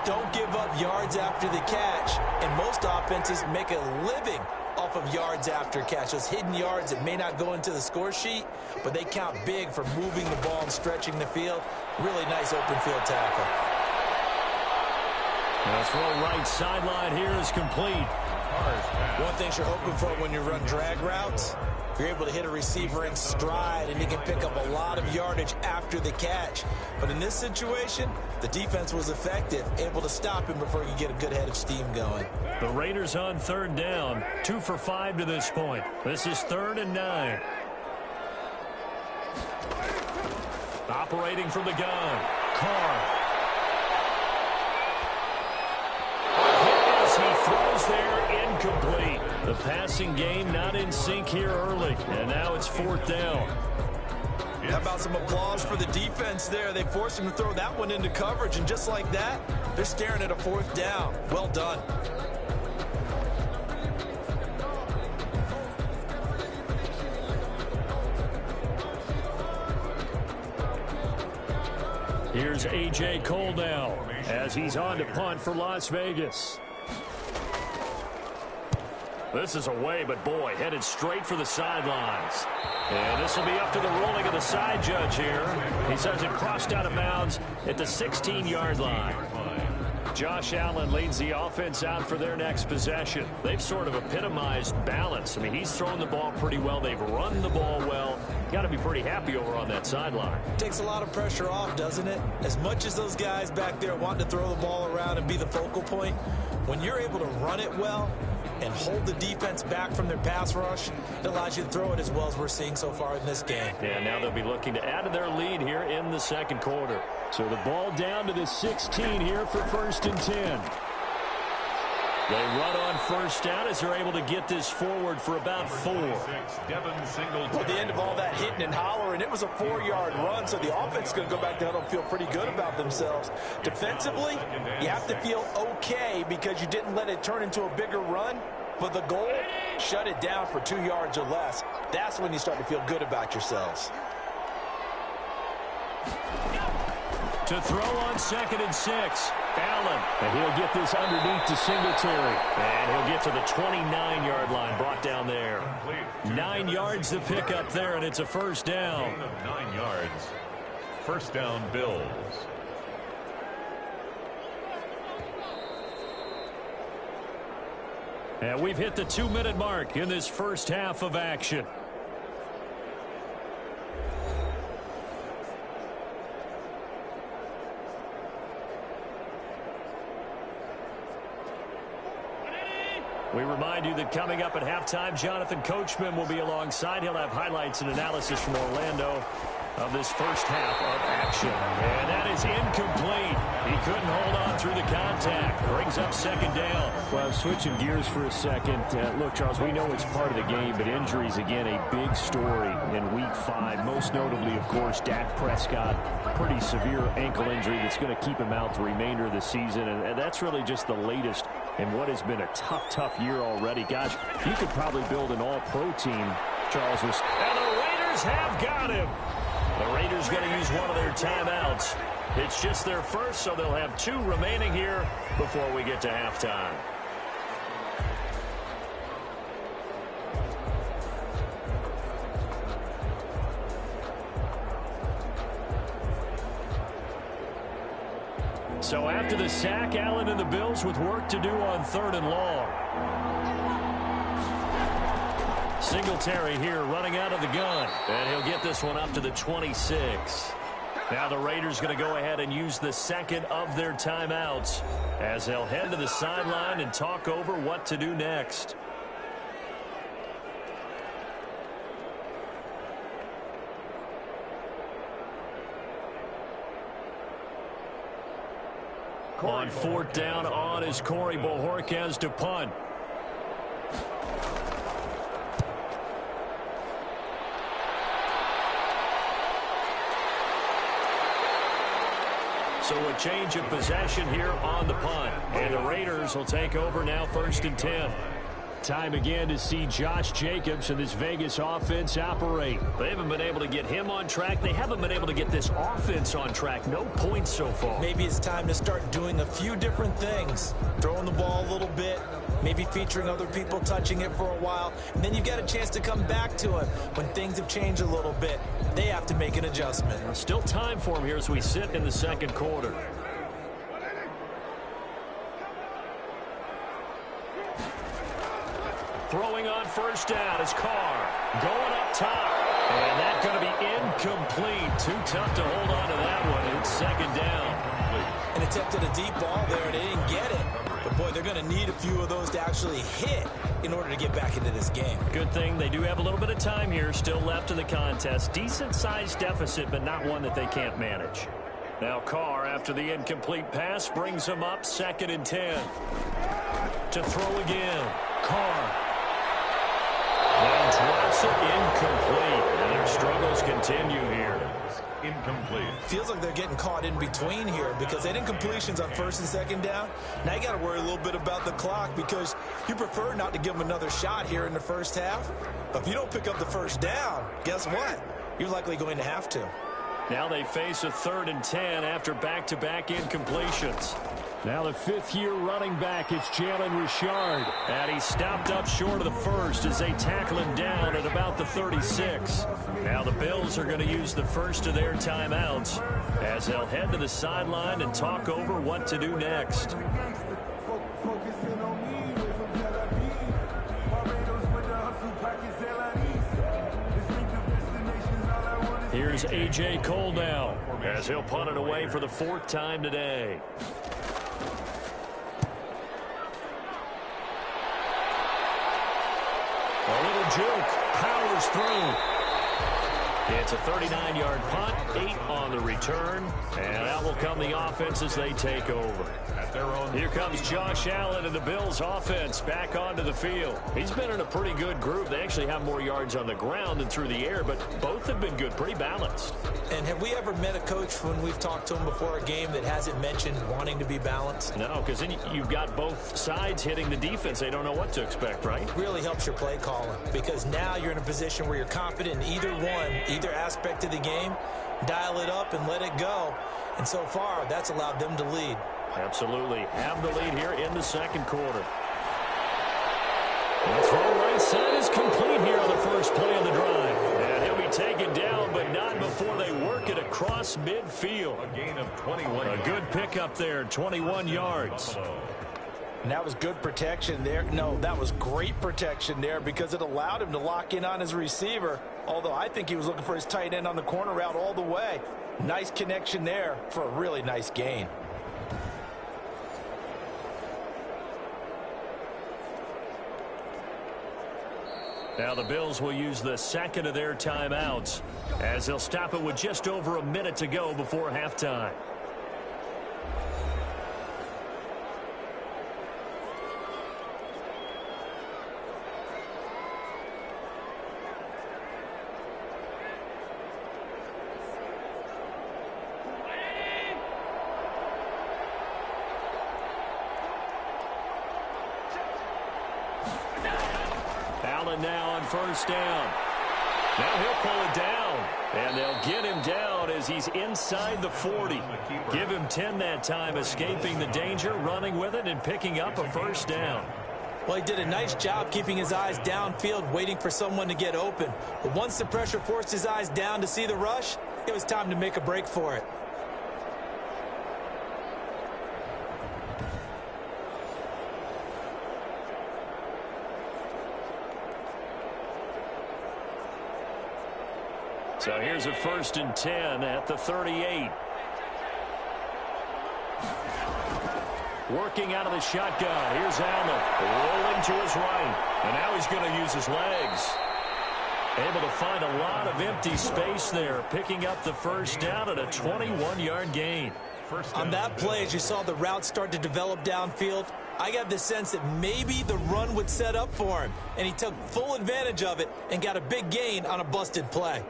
Don't give up yards after the catch. And most offenses make a living off of yards after catch. Those hidden yards that may not go into the score sheet, but they count big for moving the ball and stretching the field. Really nice open field tackle. The throw right sideline here is complete. One thing you're hoping for when you run drag routes, you're able to hit a receiver in stride, and he can pick up a lot of yardage after the catch. But in this situation, the defense was effective, able to stop him before he could get a good head of steam going. The Raiders on 3rd down, 2 for 5 to this point. This is 3rd and 9. Operating from the gun, Carr. As he throws there, incomplete. The passing game not in sync here early, and now it's 4th down. How about some applause for the defense there? They forced him to throw that one into coverage, and just like that, they're staring at a 4th down. Well done. Here's A.J. Cole now as he's on to punt for Las Vegas. This is away, but boy, headed straight for the sidelines. And this will be up to the ruling of the side judge here. He says it crossed out of bounds at the 16-yard line. Josh Allen leads the offense out for their next possession. They've sort of epitomized balance. I mean, he's thrown the ball pretty well. They've run the ball well. Got to be pretty happy over on that sideline. Takes a lot of pressure off, doesn't it? As much as those guys back there want to throw the ball around and be the focal point, when you're able to run it well and hold the defense back from their pass rush, it allows you to throw it as well as we're seeing so far in this game. Yeah, now they'll be looking to add to their lead here in the second quarter. So the ball down to the 16 here for 1st and 10. They run on 1st down as they're able to get this forward for about 4. At the end of all that hitting and hollering, it was a 4-yard run, so the offense is going to go back down and feel pretty good about themselves. Defensively, you have to feel okay because you didn't let it turn into a bigger run, but the goal, shut it down for 2 yards or less. That's when you start to feel good about yourselves. To throw on 2nd and 6. Allen. And he'll get this underneath to Singletary. And he'll get to the 29-yard line. Brought down there. 9 yards to pick up there, and it's a 1st down. 9 yards. 1st down, Bills. And we've hit the 2-minute mark in this first half of action. We remind you that coming up at halftime, Jonathan Coachman will be alongside. He'll have highlights and analysis from Orlando of this first half of action. And that is incomplete. He couldn't hold on through the contact. Brings up 2nd down. Well, switching gears for a second. Look, Charles, we know it's part of the game, but injuries, again, a big story in Week 5. Most notably, of course, Dak Prescott. Pretty severe ankle injury that's going to keep him out the remainder of the season. And that's really just the latest in what has been a tough year already. Gosh, you could probably build an all-pro team, Charles. And the Raiders Raiders have got him. The Raiders going to use one of their timeouts. It's just their first, so they'll have 2 remaining here before we get to halftime. So after the sack, Allen and the Bills with work to do on 3rd and long. Singletary here running out of the gun. And he'll get this one up to the 26. Now the Raiders going to go ahead and use the second of their timeouts as they'll head to the sideline and talk over what to do next. On 4th down on is Corey Bojorquez to punt. So a change of possession here on the punt. And the Raiders will take over now 1st and 10. Time again to see Josh Jacobs and this Vegas offense operate. They haven't been able to get him on track. They haven't been able to get this offense on track. No points so far. Maybe it's time to start doing a few different things. Throwing the ball a little bit, maybe featuring other people touching it for a while. And then you've got a chance to come back to it when things have changed a little bit. They have to make an adjustment. Still time for him here as we sit in the 2nd quarter. Throwing on 1st down is Carr. Going up top. And that's going to be incomplete. Too tough to hold on to that one. It's 2nd down. An attempt at a deep ball there, and they didn't get it. But, boy, they're going to need a few of those to actually hit in order to get back into this game. Good thing they do have a little bit of time here still left in the contest. Decent-sized deficit, but not one that they can't manage. Now Carr, after the incomplete pass, brings him up 2nd and 10. To throw again. Carr. And drops it incomplete. And their struggles continue here. Incomplete. Feels like they're getting caught in between here because they had incompletions on 1st and 2nd down. Now you got to worry a little bit about the clock because you prefer not to give them another shot here in the 1st half. But if you don't pick up the 1st down, guess what? You're likely going to have to. Now they face a 3rd and 10 after back-to-back incompletions. Now the 5th-year running back is Jalen Richard. And he stopped up short of the 1st as they tackle him down at about the 36. Now the Bills are going to use the first of their timeouts as they'll head to the sideline and talk over what to do next. Here's A.J. Cole now as he'll punt it away for the 4th time today. A little juke, powers through. It's a 39-yard punt, 8 on the return, and out will come the offense as they take over. Here comes Josh Allen and the Bills offense back onto the field. He's been in a pretty good group. They actually have more yards on the ground than through the air, but both have been good, pretty balanced. And have we ever met a coach when we've talked to him before a game that hasn't mentioned wanting to be balanced? No, because then you've got both sides hitting the defense. They don't know what to expect, right? Really helps your play calling because now you're in a position where you're confident in either one, either aspect of the game. Dial it up and let it go. And so far, that's allowed them to lead. Absolutely. Have the lead here in the 2nd quarter. The throw right side is complete here on the first play of the drive. And he'll be taken down, but not before they work it across midfield. A gain of 21. A good pickup there, 21 yards. And that was good protection there. No, that was great protection there because it allowed him to lock in on his receiver. Although I think he was looking for his tight end on the corner route all the way. Nice connection there for a really nice gain. Now the Bills will use the second of their timeouts as they'll stop it with just over a minute to go before halftime. Now on first down. Now he'll pull it down, and they'll get him down as he's inside the 40. Give him 10 that time, escaping the danger, running with it, and picking up a first down. Well, he did a nice job keeping his eyes downfield, waiting for someone to get open. But once the pressure forced his eyes down to see the rush, it was time to make a break for it. So here's a 1st and 10 at the 38. Working out of the shotgun. Here's Allen rolling to his right. And now he's going to use his legs. Able to find a lot of empty space there, picking up the first down at a 21-yard gain. On that play, as you saw the route start to develop downfield, I got the sense that maybe the run would set up for him. And he took full advantage of it and got a big gain on a busted play.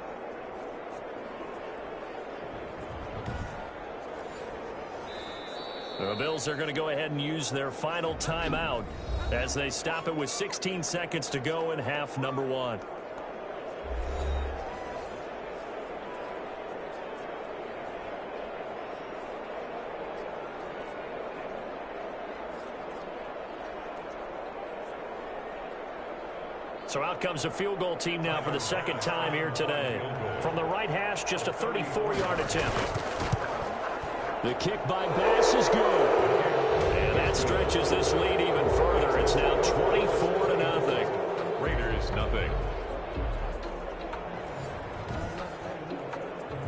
The Bills are going to go ahead and use their final timeout as they stop it with 16 seconds to go in half number 1. So out comes a field goal team now for the second time here today. From the right hash, just a 34-yard attempt. The kick by Bass is good. And that stretches this lead even further. It's now 24-0. Raiders, nothing.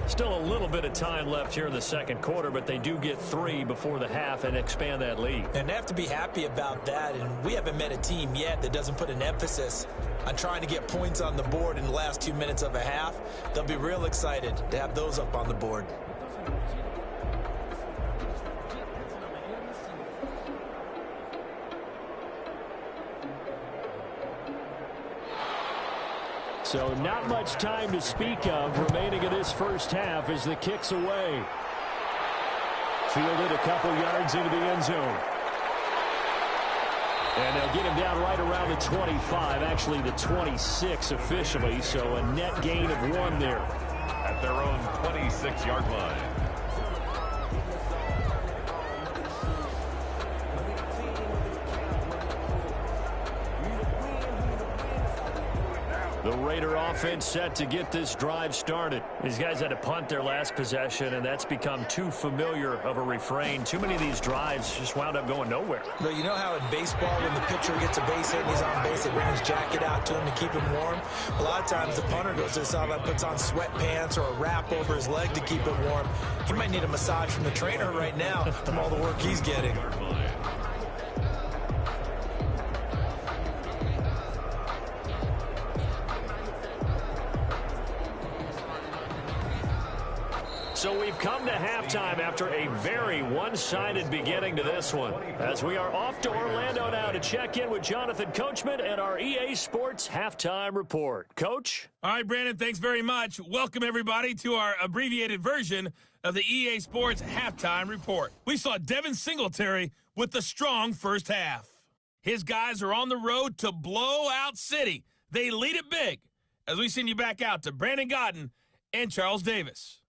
Still a little bit of time left here in the second quarter, but they do get 3 before the half and expand that lead. And they have to be happy about that. And we haven't met a team yet that doesn't put an emphasis on trying to get points on the board in the last 2 minutes of a half. They'll be real excited to have those up on the board. So not much time to speak of remaining in this first half as the kick's away. Fielded a couple yards into the end zone. And they'll get him down right around the 25, actually the 26 officially, so a net gain of 1 there. At their own 26-yard line. The Raider offense set to get this drive started. These guys had to punt their last possession, and that's become too familiar of a refrain. Too many of these drives just wound up going nowhere. But you know how in baseball, when the pitcher gets a base hit and he's on base, they bring his jacket out to him to keep him warm? A lot of times the punter goes to the sideline, puts on sweatpants or a wrap over his leg to keep it warm. He might need a massage from the trainer right now from all the work he's getting. So we've come to halftime after a very one-sided beginning to this one. As we are off to Orlando now to check in with Jonathan Coachman and our EA Sports Halftime Report. Coach? All right, Brandon, thanks very much. Welcome, everybody, to our abbreviated version of the EA Sports Halftime Report. We saw Devin Singletary with a strong first half. His guys are on the road to Blowout City. They lead it big as we send you back out to Brandon Godden and Charles Davis.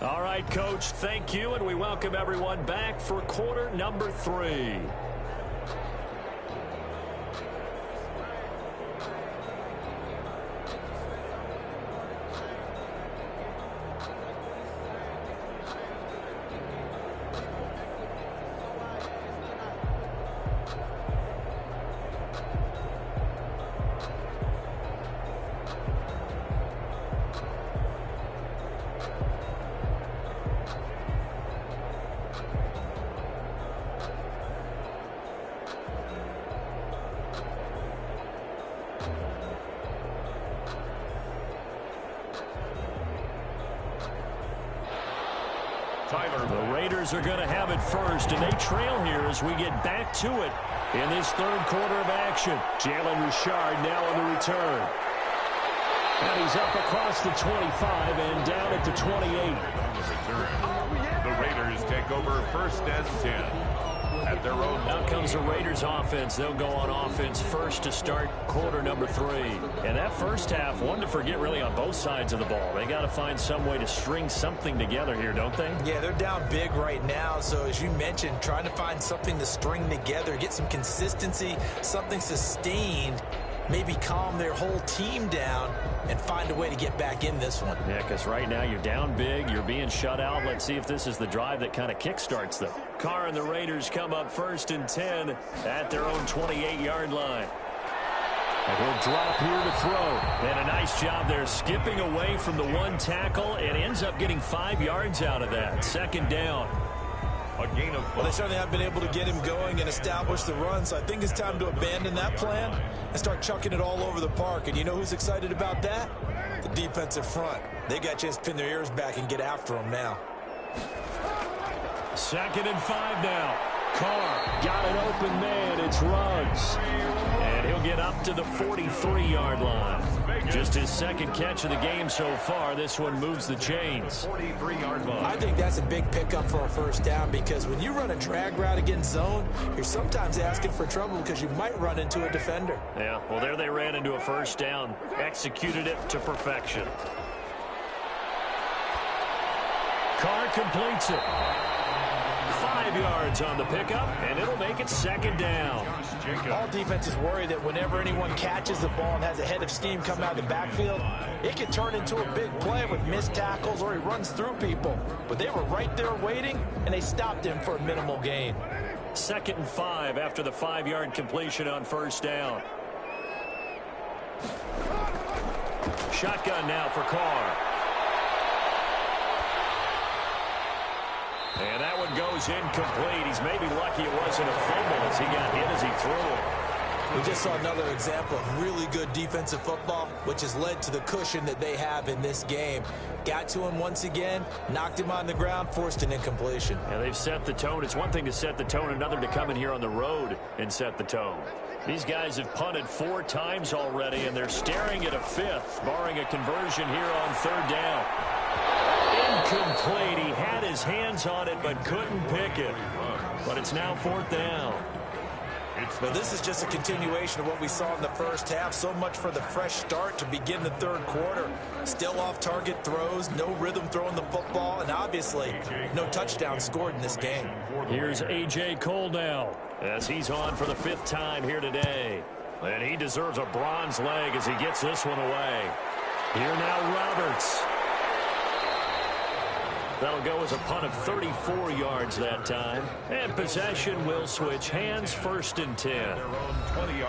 All right, Coach, thank you, and we welcome everyone back for quarter number 3. The Raiders are going to have it first, and they trail here as we get back to it in this third quarter of action. Jalen Richard now on the return. And he's up across the 25 and down at the 28. On the return, the Raiders take over 1st and 10. at their own. Now comes the Raiders offense. They'll go on offense first to start quarter number 3. And that first half, one to forget really on both sides of the ball. They got to find some way to string something together here, don't they? Yeah, they're down big right now. So as you mentioned, trying to find something to string together, get some consistency, something sustained, maybe calm their whole team down and find a way to get back in this one. Yeah, because right now you're down big, you're being shut out. Let's see if this is the drive that kind of kickstarts them. Carr and the Raiders come up 1st and 10 at their own 28-yard line. And he'll drop here to throw. And a nice job there skipping away from the one tackle and ends up getting 5 yards out of that. 2nd down. A gain of 5. Well, they certainly haven't been able to get him going and establish the run, so I think it's time to abandon that plan and start chucking it all over the park. And you know who's excited about that? The defensive front. They got a chance to pin their ears back and get after him now. 2nd and 5 now. Carr got an open man. It's Ruggs. And he'll get up to the 43-yard line. Just his 2nd catch of the game so far. This one moves the chains. 43-yard line. I think that's a big pickup for a first down because when you run a drag route against zone, you're sometimes asking for trouble because you might run into a defender. Yeah, well, there they ran into a first down. Executed it to perfection. Carr completes it. 5 yards on the pickup, and it'll make it 2nd down. All defenses worry that whenever anyone catches the ball and has a head of steam coming out of the backfield, it can turn into a big play with missed tackles or he runs through people. But they were right there waiting, and they stopped him for a minimal gain. 2nd and 5 after the 5-yard completion on 1st down. Shotgun now for Carr. And that one goes incomplete. He's maybe lucky it wasn't a fumble as he got hit as he threw it. We just saw another example of really good defensive football, which has led to the cushion that they have in this game. Got to him once again, knocked him on the ground, forced an incompletion. And they've set the tone. It's one thing to set the tone, another to come in here on the road and set the tone. These guys have punted 4 times already, and they're staring at a 5th, barring a conversion here on 3rd down. Incomplete. He had his hands on it but couldn't pick it. But it's now 4th down. Well, this is just a continuation of what we saw in the first half. So much for the fresh start to begin the 3rd quarter. Still off-target throws, no rhythm throwing the football, and obviously no touchdown scored in this game. Here's A.J. Cole now as he's on for the 5th time here today. And he deserves a bronze leg as he gets this one away. Here now Roberts. That'll go as a punt of 34 yards that time. And possession will switch hands, 1st and 10.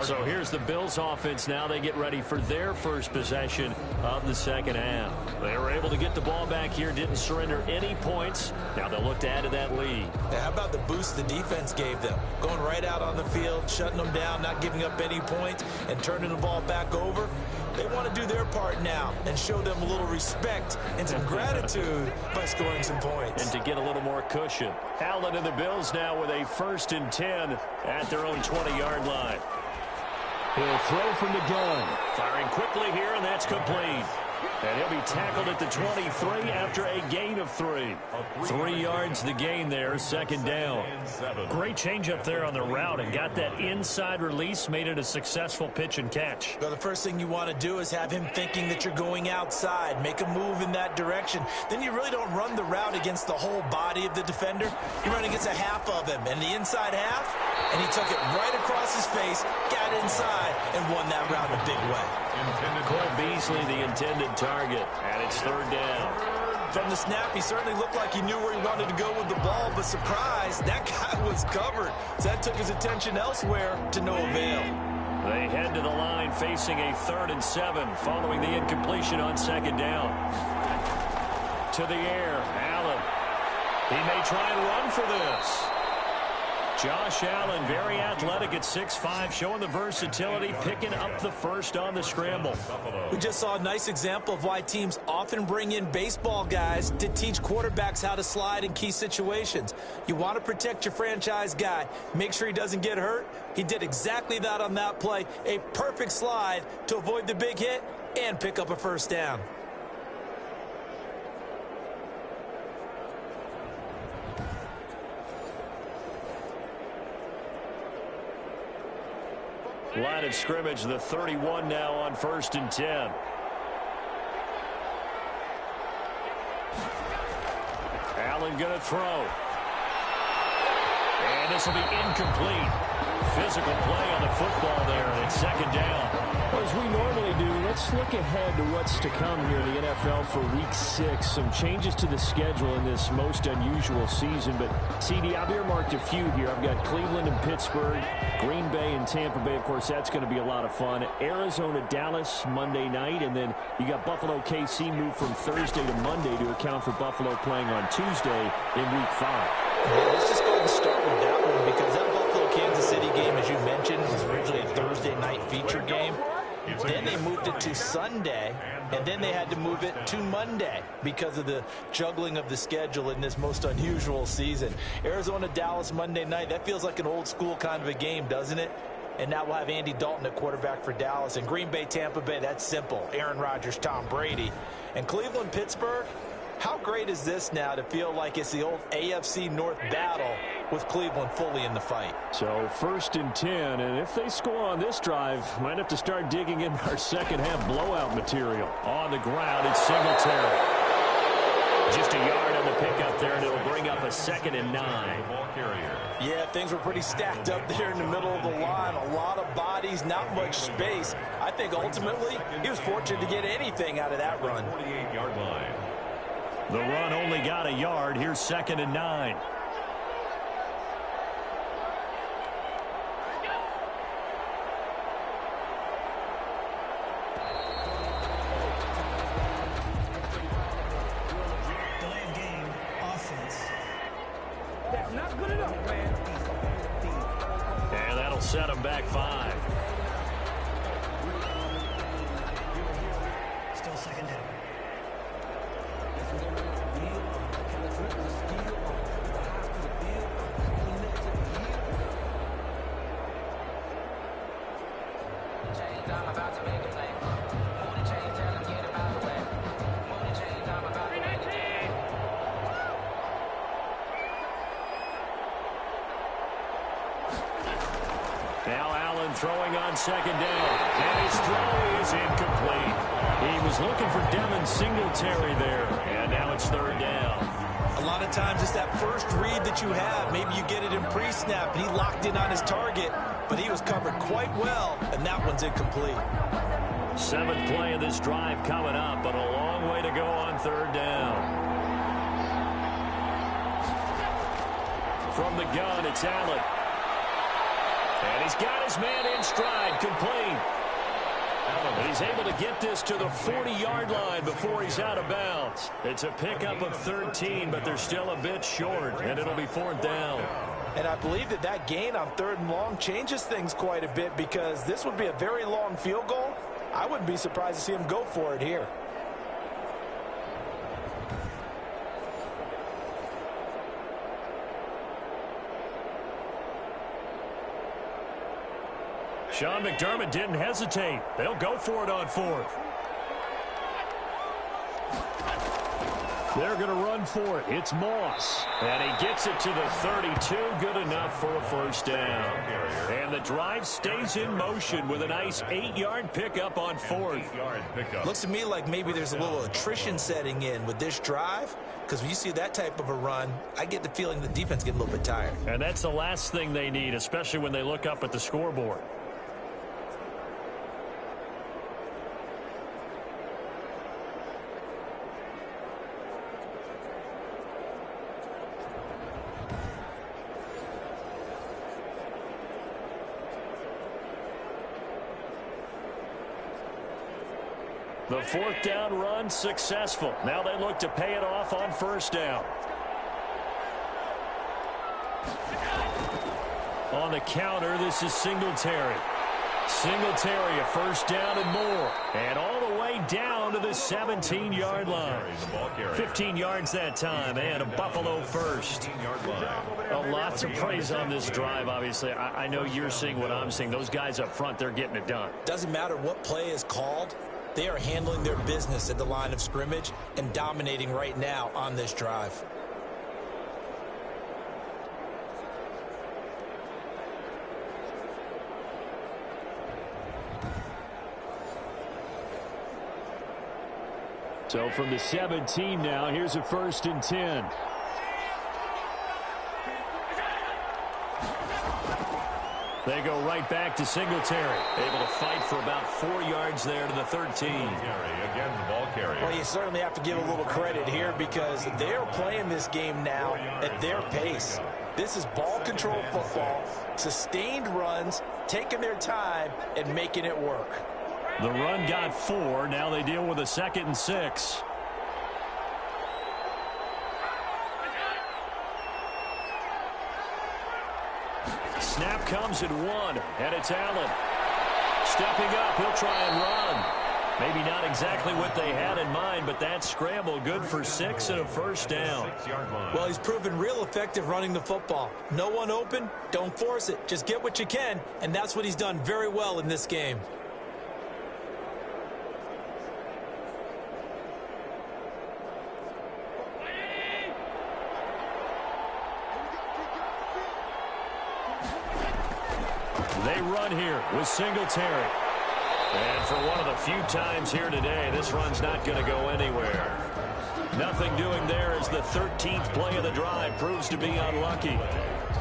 So here's the Bills offense now. They get ready for their first possession of the 2nd half. They were able to get the ball back here, didn't surrender any points. Now they'll look to add to that lead. Now, how about the boost the defense gave them? Going right out on the field, shutting them down, not giving up any points, and turning the ball back over. They want to do their part now and show them a little respect and some gratitude by scoring some points. And to get a little more cushion. Allen and the Bills now with a 1st and 10 at their own 20-yard line. He'll throw from the gun. Firing quickly here, and that's complete. And he'll be tackled at the 23 after a gain of 3. 3 yards the gain there, 2nd down. Great change up there on the route and got that inside release, made it a successful pitch and catch. Well, the first thing you want to do is have him thinking that you're going outside, make a move in that direction. Then you really don't run the route against the whole body of the defender. You run against a half of him, and the inside half, and he took it right across his face, got inside, and won that route in a big way. Cole Beasley, the intended target, and it's 3rd down. From the snap, he certainly looked like he knew where he wanted to go with the ball, but surprise, that guy was covered. So that took his attention elsewhere to no avail. They head to the line facing a 3rd and 7 following the incompletion on 2nd down. To the air, Allen. He may try and run for this. Josh Allen, very athletic at 6'5", showing the versatility, picking up the 1st on the scramble. We just saw a nice example of why teams often bring in baseball guys to teach quarterbacks how to slide in key situations. You want to protect your franchise guy. Make sure he doesn't get hurt. He did exactly that on that play. A perfect slide to avoid the big hit and pick up a 1st down. Line of scrimmage, the 31 now on 1st and 10. Allen going to throw. And this will be incomplete. Physical play on the football there, and it's 2nd down. Well, as we normally do, let's look ahead to what's to come here in the NFL for Week 6. Some changes to the schedule in this most unusual season. But, CD, I've earmarked a few here. I've got Cleveland and Pittsburgh, Green Bay and Tampa Bay. Of course, that's going to be a lot of fun. Arizona, Dallas, Monday night. And then you got Buffalo, KC moved from Thursday to Monday to account for Buffalo playing on Tuesday in Week 5. Yeah, let's just go ahead and start with that one because that Buffalo-Kansas City game, as you mentioned, was originally a Thursday night feature game. Then they moved it to Sunday, and then they had to move it to Monday because of the juggling of the schedule in this most unusual season. Arizona-Dallas Monday night, that feels like an old-school kind of a game, doesn't it? And now we'll have Andy Dalton at quarterback for Dallas. And Green Bay, Tampa Bay, that's simple. Aaron Rodgers, Tom Brady. And Cleveland, Pittsburgh, how great is this now to feel like it's the old AFC North battle with Cleveland fully in the fight? So 1st and 10, and if they score on this drive, might have to start digging in our second-half blowout material. On the ground, it's Singletary. Just a yard on the pickup there, and it'll bring up a 2nd and 9. Yeah, things were pretty stacked up there in the middle of the line. A lot of bodies, not much space. I think ultimately he was fortunate to get anything out of that run. 48-yard line. The run only got a yard. Here's 2nd and 9. Delay of game, offense. That's not good enough, man. And that'll set them back 5. Still 2nd down. Now Allen throwing on 2nd down. And his throw is incomplete. He was looking for Devin Singletary there. And now it's 3rd down. A lot of times it's that first read that you have. Maybe you get it in pre-snap, and he locked in on his target, but he was covered quite well, and that one's incomplete. 7th play of this drive coming up, but a long way to go on 3rd down. From the gun, it's Allen. And he's got his man in stride, complete. And he's able to get this to the 40-yard line before he's out of bounds. It's a pickup of 13, but they're still a bit short, and it'll be 4th down. And I believe that gain on 3rd and long changes things quite a bit because this would be a very long field goal. I wouldn't be surprised to see him go for it here. Sean McDermott didn't hesitate. They'll go for it on 4th. They're going to run for it. It's Moss. And he gets it to the 32. Good enough for a 1st down. And the drive stays in motion with a nice 8-yard pickup on 4th. Looks to me like maybe there's a little attrition setting in with this drive because when you see that type of a run, I get the feeling the defense getting a little bit tired. And that's the last thing they need, especially when they look up at the scoreboard. The 4th down run successful. Now they look to pay it off on 1st down. On the counter, this is Singletary. Singletary, a 1st down and more. And all the way down to the 17-yard line. 15 yards that time, and a Buffalo 1st. A lot to praise on this drive, obviously. I know you're seeing what I'm seeing. Those guys up front, they're getting it done. Doesn't matter what play is called. They are handling their business at the line of scrimmage and dominating right now on this drive. So from the 17 now, here's a 1st and 10. They go right back to Singletary. Able to fight for about 4 yards there to the 13. Again, the ball carrier. Well, you certainly have to give a little credit here because they're playing this game now at their pace. This is ball control football, sustained runs, taking their time, and making it work. The run got 4. Now they deal with a 2nd and 6. Snap comes at 1, and it's Allen. Stepping up, he'll try and run. Maybe not exactly what they had in mind, but that scramble good for 6 and a 1st down. Well, he's proven real effective running the football. No one open, don't force it. Just get what you can, and that's what he's done very well in this game. They run here with Singletary. And for one of the few times here today, this run's not going to go anywhere. Nothing doing there as the 13th play of the drive proves to be unlucky.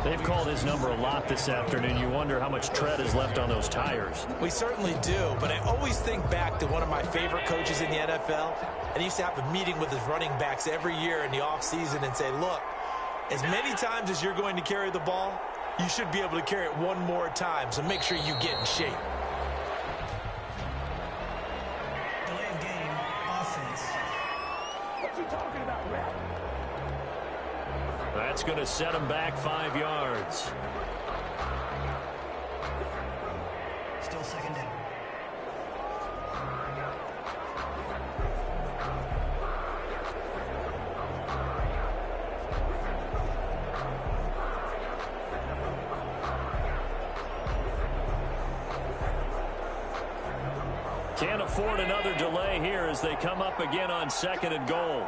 They've called his number a lot this afternoon. You wonder how much tread is left on those tires. We certainly do, but I always think back to one of my favorite coaches in the NFL, and he used to have a meeting with his running backs every year in the offseason and say, look, as many times as you're going to carry the ball, you should be able to carry it one more time, so make sure you get in shape. Delay of game, offense. What you talking about, Rap? That's going to set him back 5 yards. Still 2nd down. Can't afford another delay here as they come up again on 2nd and goal.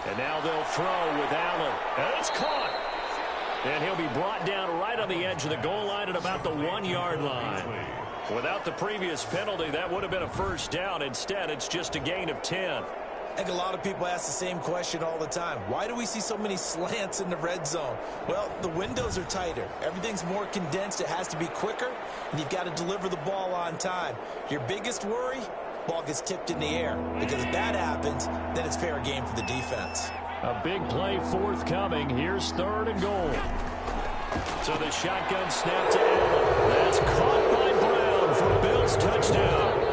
And now they'll throw with Allen. And it's caught. And he'll be brought down right on the edge of the goal line at about the 1-yard line. Without the previous penalty, that would have been a 1st down. Instead, it's just a gain of 10. I think a lot of people ask the same question all the time. Why do we see so many slants in the red zone? Well, the windows are tighter. Everything's more condensed. It has to be quicker, and you've got to deliver the ball on time. Your biggest worry? Ball gets tipped in the air. Because if that happens, then it's fair game for the defense. A big play forthcoming. Here's 3rd and goal. So the shotgun snap to Allen. That's caught by Brown for a Bills touchdown.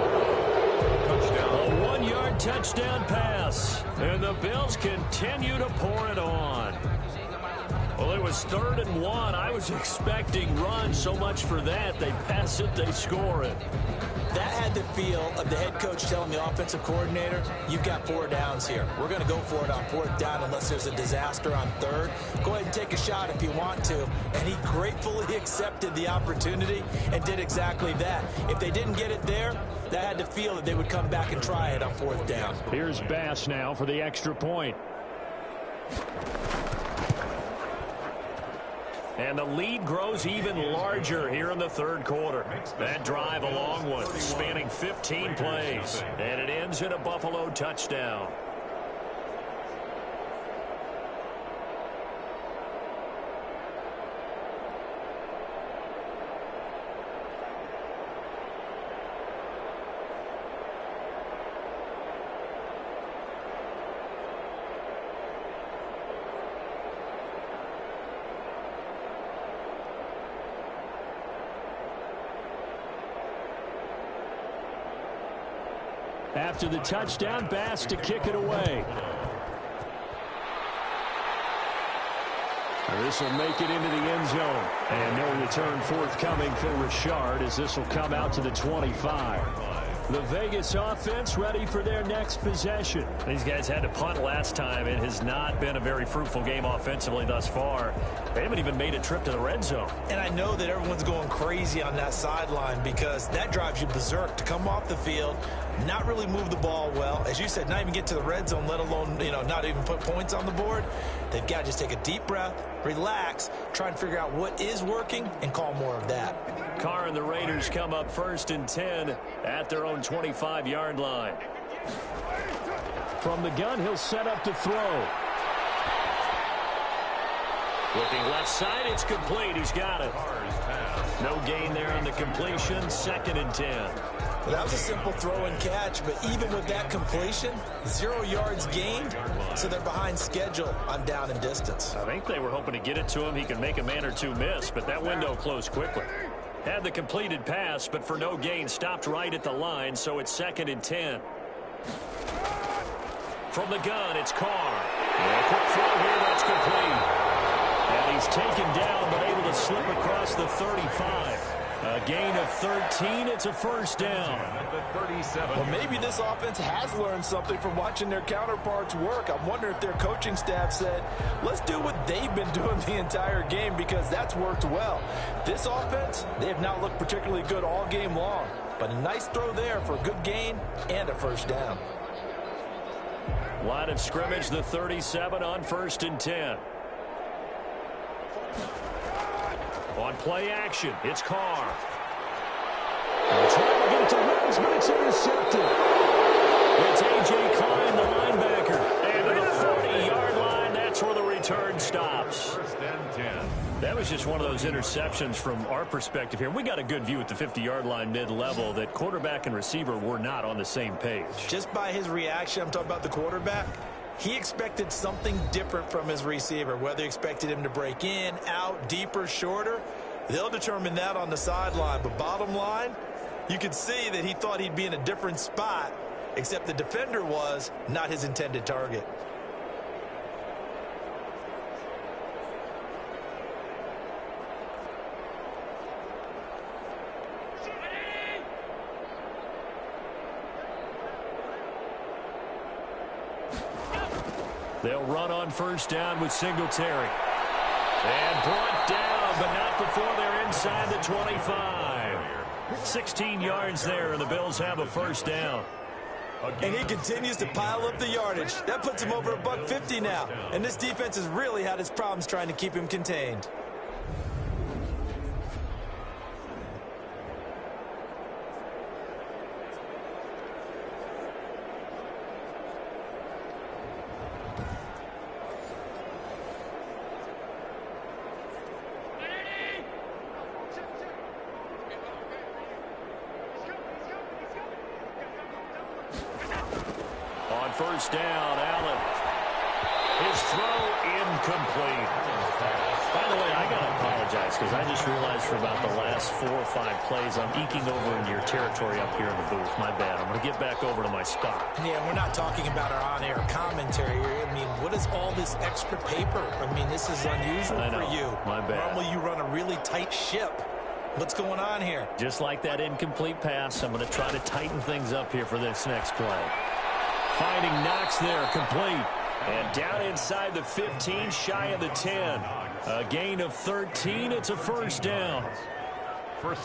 A 1-yard touchdown pass. And the Bills continue to pour it on. Well, it was 3rd and 1. I was expecting run. So much for that. They pass it, they score it. That had the feel of the head coach telling the offensive coordinator, you've got 4 downs here. We're going to go for it on 4th down unless there's a disaster on 3rd. Go ahead and take a shot if you want to. And he gratefully accepted the opportunity and did exactly that. If they didn't get it there, that had the feel that they would come back and try it on 4th down. Here's Bass now for the extra point. And the lead grows even larger here in the 3rd quarter. That drive a long one, spanning 15 plays. And it ends in a Buffalo touchdown. After the touchdown, Bass to kick it away. This will make it into the end zone. And no return forthcoming for Richard as this will come out to the 25. The Vegas offense ready for their next possession. These guys had to punt last time. It has not been a very fruitful game offensively thus far. They haven't even made a trip to the red zone. And I know that everyone's going crazy on that sideline because that drives you berserk to come off the field, not really move the ball well. As you said, not even get to the red zone, let alone, not even put points on the board. They've got to just take a deep breath, relax, try and figure out what is working, and call more of that. Carr and the Raiders come up 1st and 10 at their own 25-yard line. From the gun, he'll set up to throw. Looking left side, it's complete. He's got it. No gain there on the completion. 2nd and 10. Well, that was a simple throw and catch, but even with that completion, 0 yards gained, so they're behind schedule on down and distance. I think they were hoping to get it to him. He can make a man or two miss, but that window closed quickly. Had the completed pass, but for no gain, stopped right at the line, so it's 2nd and 10. From the gun, it's Carr. And a quick throw here, that's complete. And he's taken down, but able to slip across the 35. A gain of 13. It's a first down. Well, maybe this offense has learned something from watching their counterparts work. I'm wondering if their coaching staff said, let's do what they've been doing the entire game, because that's worked well. This offense, they have not looked particularly good all game long, but a nice throw there for a good gain and a first down. Line of scrimmage, the 37 on 1st and 10. On play action, it's Carr. They're trying to get it to Rhodes, but it's intercepted. It's A.J. Klein, the linebacker. And to the 40-yard line, that's where the return stops. 1st and 10. That was just one of those interceptions from our perspective here. We got a good view at the 50-yard line mid-level that quarterback and receiver were not on the same page. Just by his reaction, I'm talking about the quarterback, he expected something different from his receiver. Whether he expected him to break in, out, deeper, shorter, they'll determine that on the sideline. But bottom line, you could see that he thought he'd be in a different spot, except the defender was not his intended target. They'll run on 1st down with Singletary. And brought down, but not before they're inside the 25. 16 yards there, and the Bills have a 1st down. And he continues to pile up the yardage. That puts him over $150 now. And this defense has really had its problems trying to keep him contained. On 1st down, Allen. His throw incomplete. By the way, I got to apologize because I just realized for about the last 4 or 5 plays I'm eking over into your territory up here in the booth. My bad. I'm going to get back over to my spot. Yeah, we're not talking about our on-air commentary here. I mean, what is all this extra paper? I mean, this is unusual for you. My bad. Normally you run a really tight ship. What's going on here? Just like that incomplete pass, I'm going to try to tighten things up here for this next play. Finding Knox there, complete. And down inside the 15, shy of the 10. A gain of 13. It's a 1st down.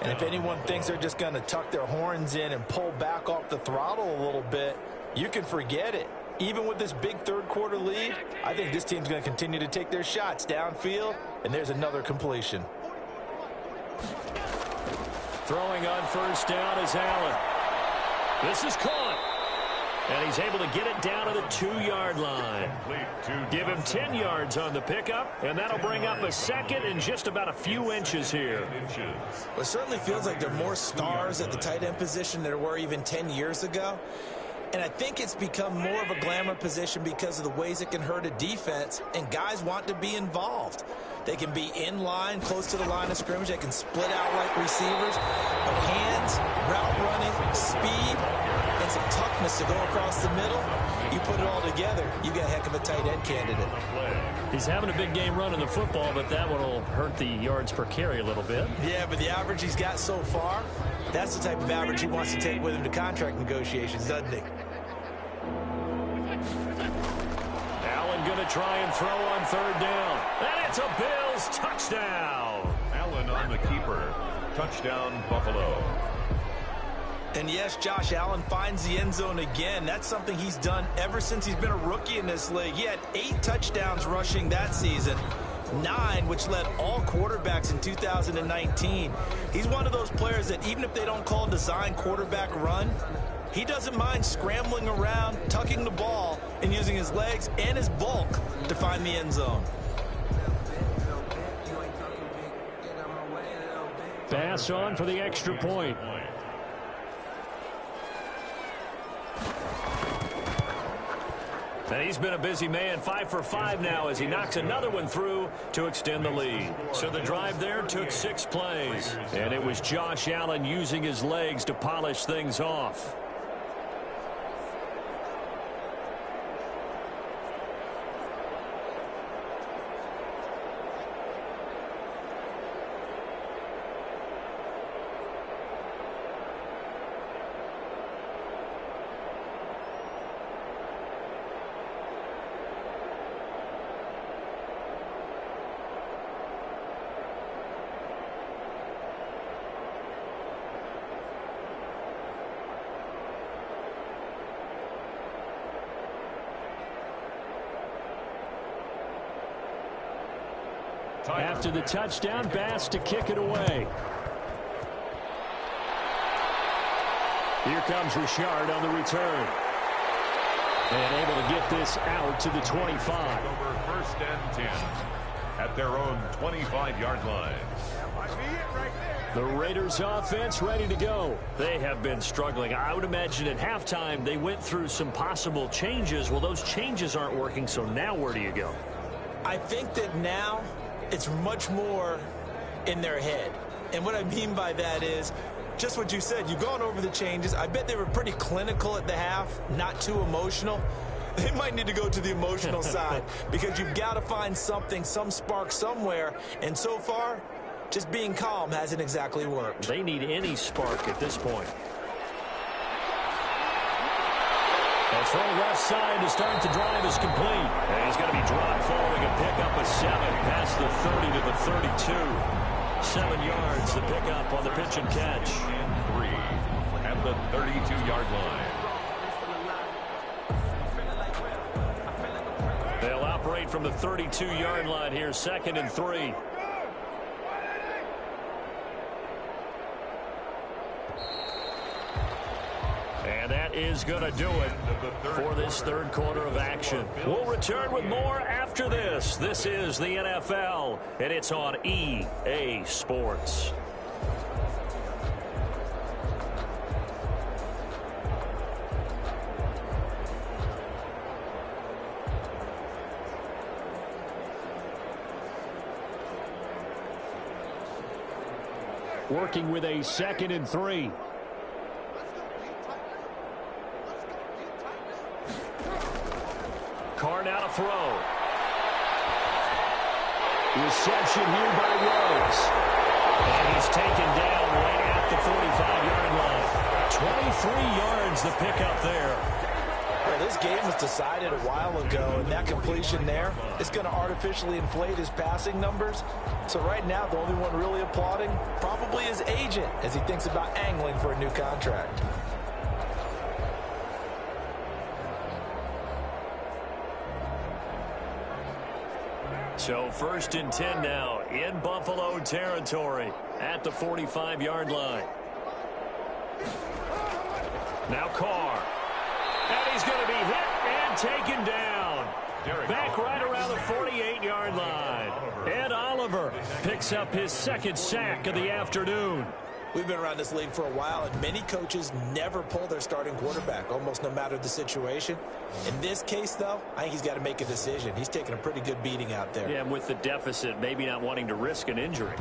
And if anyone thinks they're just going to tuck their horns in and pull back off the throttle a little bit, you can forget it. Even with this big 3rd quarter lead, I think this team's going to continue to take their shots downfield, and there's another completion. Throwing on 1st down is Allen. This is caught. And he's able to get it down to the 2-yard line. Give him 10 yards on the pickup, and that'll bring up a 2nd and just about a few inches here. Well, it certainly feels like there are more stars at the tight end position than there were even 10 years ago. And I think it's become more of a glamour position because of the ways it can hurt a defense, and guys want to be involved. They can be in line, close to the line of scrimmage. They can split out like receivers. But hands, route running, speed, and some toughness to go across the middle, you put it all together, you got a heck of a tight end candidate. He's having a big game running the football, but that one will hurt the yards per carry a little bit. Yeah, but the average he's got so far, that's the type of average he wants to take with him to contract negotiations, doesn't he? Allen going to try and throw on 3rd down. And it's a Bills touchdown. Allen on the keeper. Touchdown, Buffalo. And yes, Josh Allen finds the end zone again. That's something he's done ever since he's been a rookie in this league. He had 8 touchdowns rushing that season, 9 which led all quarterbacks in 2019. He's one of those players that even if they don't call a design quarterback run, He doesn't mind scrambling around, tucking the ball, and using his legs and his bulk to find the end zone. Pass on for the extra point. And he's been a busy man, 5 for 5 now as he knocks another one through to extend the lead. So the drive there took 6 plays. And it was Josh Allen using his legs to polish things off. After the touchdown, Bass to kick it away. Here comes Richard on the return. And able to get this out to the 25. Over 1st and 10 at their own 25-yard line. The Raiders offense ready to go. They have been struggling. I would imagine at halftime they went through some possible changes. Well, those changes aren't working, so now where do you go? I think that now it's much more in their head. And what I mean by that is just what you said. You've gone over the changes. I bet they were pretty clinical at the half, not too emotional. They might need to go to the emotional side because you've got to find something, some spark somewhere. And so far, just being calm hasn't exactly worked. They need any spark at this point. That's from the left side to start the drive is complete. And he's going to be dropped following a pickup of 7 past the 30 to the 32. 7 yards, the pickup on the pitch and catch. And 3 at the 32-yard line. They'll operate from the 32-yard line here, 2nd and 3. And that is going to do it for this 3rd quarter of action. We'll return with more after this. This is the NFL, and it's on EA Sports. Working with a 2nd and 3. Carr now to throw. Reception here by Rose. And he's taken down right at the 45-yard line. 23 yards the pickup there. Well, this game was decided a while ago, and that completion there is going to artificially inflate his passing numbers. So right now, the only one really applauding probably his agent as he thinks about angling for a new contract. So 1st and 10 now in Buffalo territory at the 45-yard line. Now Carr. And he's going to be hit and taken down. Back right around the 48-yard line. Ed Oliver picks up his 2nd sack of the afternoon. We've been around this league for a while, and many coaches never pull their starting quarterback, almost no matter the situation. In this case, though, I think he's got to make a decision. He's taking a pretty good beating out there. Yeah, and with the deficit, maybe not wanting to risk an injury.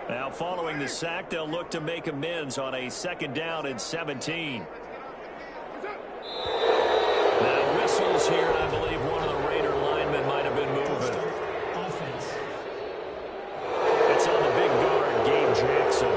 Now, following the sack, they'll look to make amends on a 2nd down and 17. Now, whistles here, I believe one of the Raider linemen might have been moving. Offense. It's on the big guard, Gabe Jackson.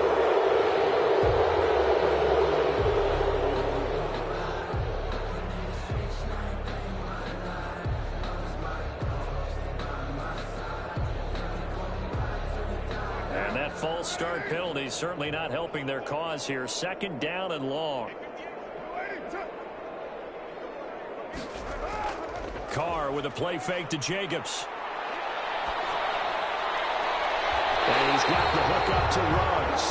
And that false start penalty certainly not helping their cause here. 2nd down and long. Carr with a play fake to Jacobs. And And he's got the hook up to Ruggs.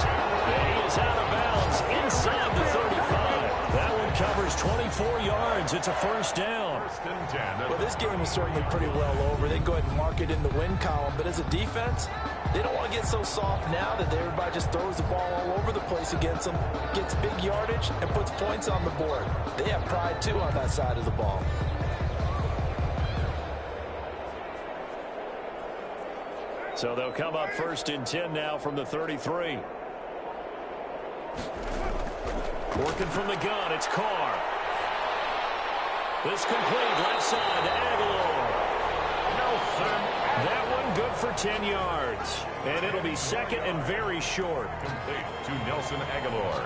And he is out of bounds inside the 35. That one covers 24 yards. It's a first down. Well, this game is certainly pretty well over. They go ahead and mark it in the win column. But as a defense, they don't want to get so soft now that everybody just throws the ball all over the place against them, gets big yardage, and puts points on the board. They have pride, too, on that side of the ball. So they'll come up 1st and 10 now from the 33. Working from the gun, it's Carr. This complete left side to Aguilar. Nelson. That one good for 10 yards. And it'll be 2nd and very short. Complete to Nelson Aguilar.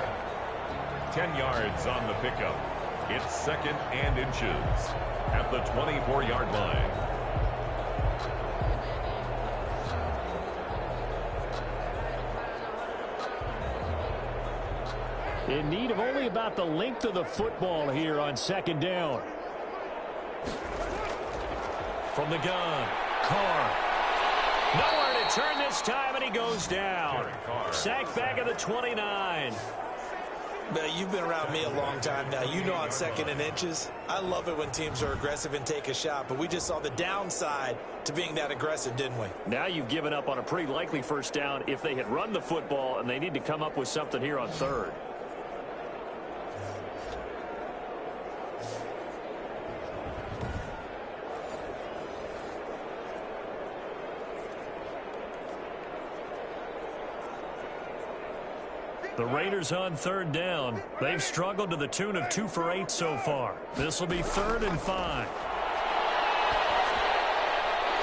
10 yards on the pickup. It's 2nd and inches at the 24-yard line. In need of only about the length of the football here on 2nd down. From the gun, Carr. Nowhere to turn this time, and he goes down. Sacked back at the 29. You've been around me a long time now. You know on 2nd and inches, I love it when teams are aggressive and take a shot, but we just saw the downside to being that aggressive, didn't we? Now you've given up on a pretty likely first down if they had run the football, and they need to come up with something here on 3rd. The Raiders on 3rd down. They've struggled to the tune of 2 for 8 so far. This will be 3rd and 5.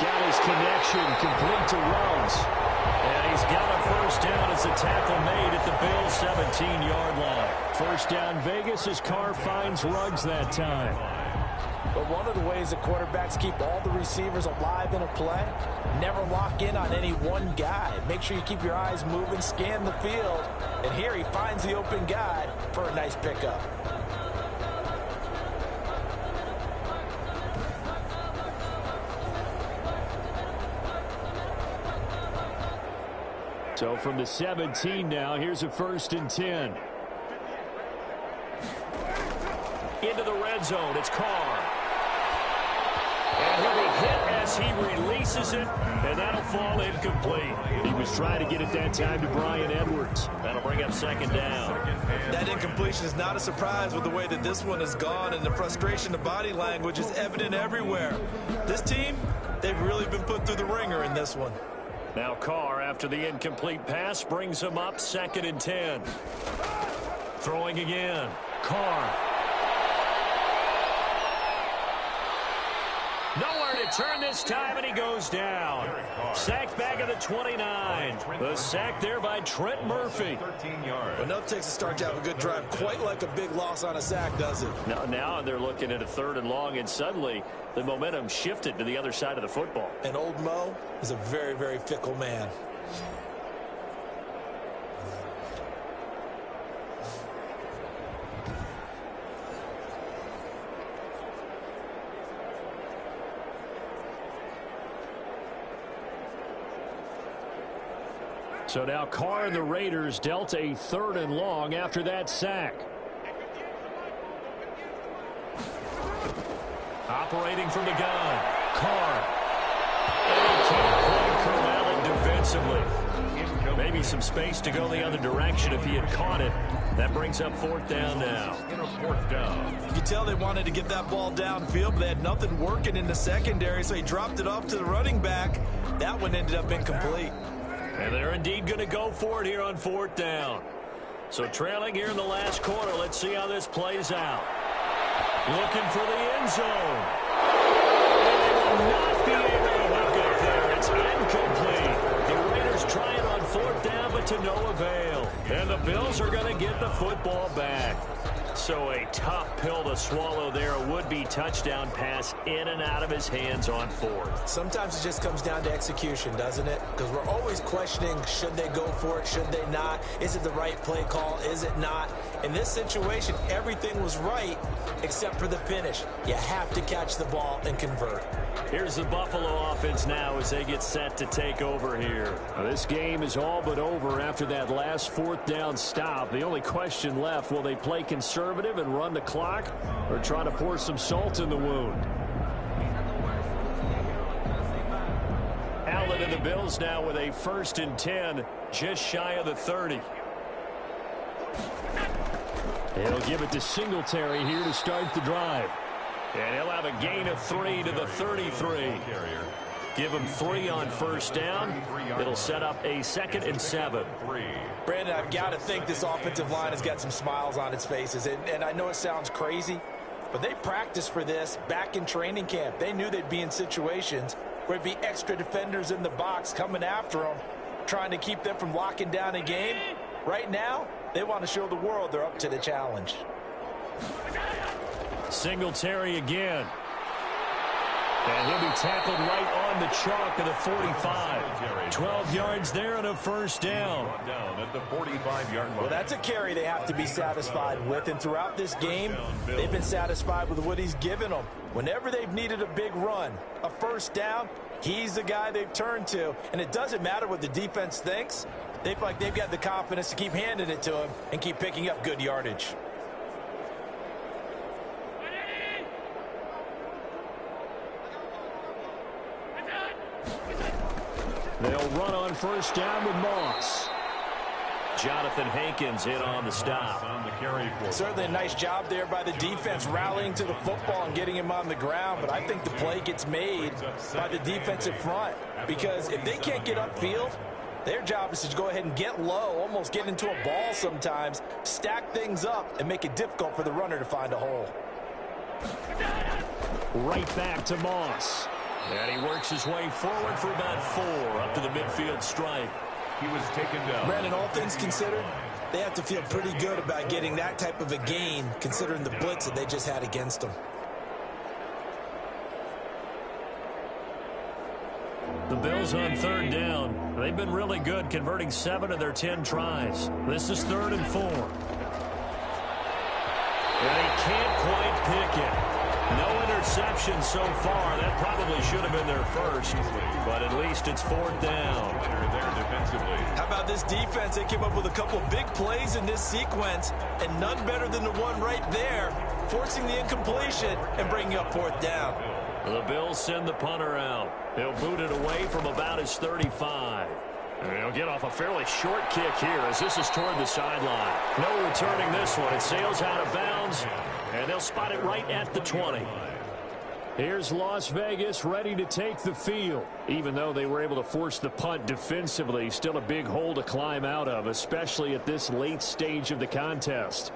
Got his connection complete to Ruggs. And he's got a first down as a tackle made at the Bills' 17-yard line. First down Vegas as Carr finds Ruggs that time. But one of the ways that quarterbacks keep all the receivers alive in a play, never lock in on any one guy. Make sure you keep your eyes moving, scan the field, and here he finds the open guy for a nice pickup. So from the 17 now, here's a 1st and 10. Into the red zone, it's Carr. And he'll be hit as he releases it, and that'll fall incomplete. He was trying to get it that time to Bryan Edwards. That'll bring up 2nd down. That incompletion is not a surprise with the way that this one has gone, and the frustration of body language is evident everywhere. This team, they've really been put through the ringer in this one. Now Carr, after the incomplete pass, brings him up 2nd and 10. Throwing again. Carr. Nowhere to turn this time, and he goes down. Sacked back at the 29. The sack there by Trent Murphy. 13 yards. Enough takes a start to have a good drive. Quite like a big loss on a sack, does it? Now they're looking at a 3rd and long, and suddenly the momentum shifted to the other side of the football. And old Mo is a very, very fickle man. So now Carr and the Raiders dealt a 3rd and long after that sack. Operating from the gun. Carr. And he can't quite corral it defensively. Maybe some space to go the other direction if he had caught it. That brings up 4th down now. 4th down. You could tell they wanted to get that ball downfield, but they had nothing working in the secondary, so he dropped it off to the running back. That one ended up incomplete. And they're indeed going to go for it here on 4th down. So trailing here in the last quarter. Let's see how this plays out. Looking for the end zone. And they will not be able to hook it there. It's incomplete. The Raiders trying on 4th down, but to no avail. And the Bills are going to get the football back. So a tough pill to swallow there. A would-be touchdown pass in and out of his hands on 4th. Sometimes it just comes down to execution, doesn't it? Because we're always questioning, should they go for it, should they not? Is it the right play call? Is it not? In this situation, everything was right except for the finish. You have to catch the ball and convert. Here's the Buffalo offense now as they get set to take over here. Now, this game is all but over after that last fourth down stop. The only question left, will they play conservative and run the clock or try to pour some salt in the wound? Allen and the Bills now with a 1st and 10, just shy of the 30. They'll give it to Singletary here to start the drive. And he'll have a gain of 3 to the 33. Give him 3 on 1st down. It'll set up a 2nd and 7. Brandon, I've got to think this offensive line has got some smiles on its faces. And I know it sounds crazy, but they practiced for this back in training camp. They knew they'd be in situations where it'd be extra defenders in the box coming after them, trying to keep them from locking down a game. Right now, they want to show the world they're up to the challenge. Singletary again. And he'll be tackled right on the chalk of the 45. 12 yards there and a 1st down. Down at the 45-yard line. Well, that's a carry they have to be satisfied with. And throughout this game, they've been satisfied with what he's given them. Whenever they've needed a big run, a 1st down, he's the guy they've turned to. And it doesn't matter what the defense thinks. They feel like they've got the confidence to keep handing it to him and keep picking up good yardage. They'll run on 1st down with Moss. Jonathan Hankins in on the stop. Certainly a nice job there by the defense rallying to the football and getting him on the ground. But I think the play gets made by the defensive front, because if they can't get upfield, their job is to go ahead and get low, almost get into a ball sometimes, stack things up, and make it difficult for the runner to find a hole. Right back to Moss. And he works his way forward for about 4 up to the midfield stripe. He was taken down. Brandon, all things considered, they have to feel pretty good about getting that type of a gain, considering the blitz that they just had against them. The Bills on 3rd down. They've been really good, converting 7 of their 10 tries. This is 3rd and 4. And he can't quite pick it. No interception so far. That probably should have been their first, but at least it's 4th down. How about this defense? They came up with a couple big plays in this sequence, and none better than the one right there, forcing the incompletion and bringing up 4th down. The Bills send the punter out. They'll boot it away from about his 35. And they'll get off a fairly short kick here as this is toward the sideline. No returning this one. It sails out of bounds, and they'll spot it right at the 20. Here's Las Vegas ready to take the field. Even though they were able to force the punt defensively, still a big hole to climb out of, especially at this late stage of the contest.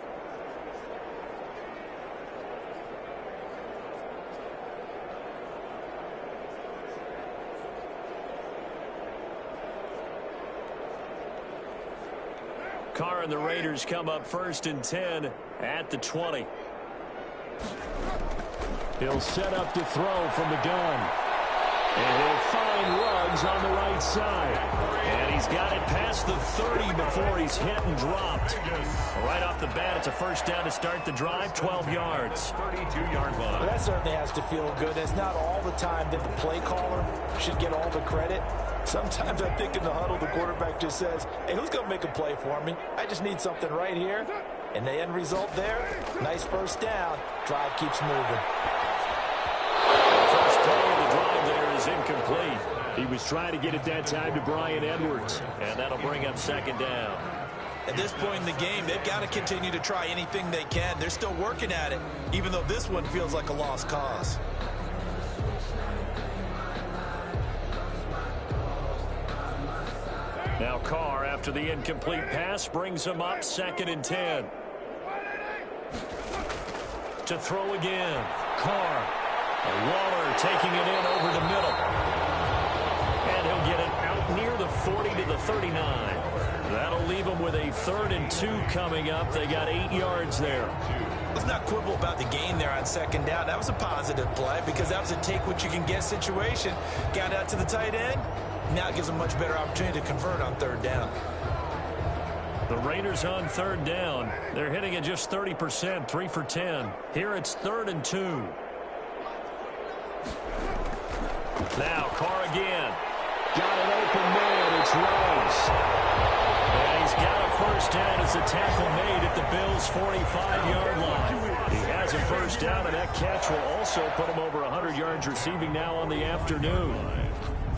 Carr and the Raiders come up 1st and 10 at the 20. He'll set up to throw from the gun. And he'll find Ruggs on the right side. And he's got it past the 30 before he's hit and dropped. Right off the bat, it's a 1st down to start the drive, 12 yards. 32-yard line. Well, that certainly has to feel good. It's not all the time that the play caller should get all the credit. Sometimes I think in the huddle, the quarterback just says, hey, who's going to make a play for me? I just need something right here. And the end result there, nice 1st down. Drive keeps moving. First play of the drive there is incomplete. He was trying to get it that time to Bryan Edwards. And that'll bring up 2nd down. At this point in the game, they've got to continue to try anything they can. They're still working at it, even though this one feels like a lost cause. Now Carr, after the incomplete pass, brings him up 2nd and 10. To throw again. Carr. And Waller taking it in over the middle. And he'll get it out near the 40 to the 39. That'll leave them with a 3rd and 2 coming up. They got 8 yards there. Let's not quibble about the gain there on 2nd down. That was a positive play because that was a take-what-you-can-get situation. Got out to the tight end. Now it gives them a much better opportunity to convert on 3rd down. The Raiders on third down. They're hitting at just 30%, 3 for 10. Here it's 3rd and 2. Now Carr again. Got an open man. It's Ruggs. And he's got a first down as the tackle made at the Bills' 45-yard line. He has a first down, and that catch will also put him over 100 yards receiving now on the afternoon.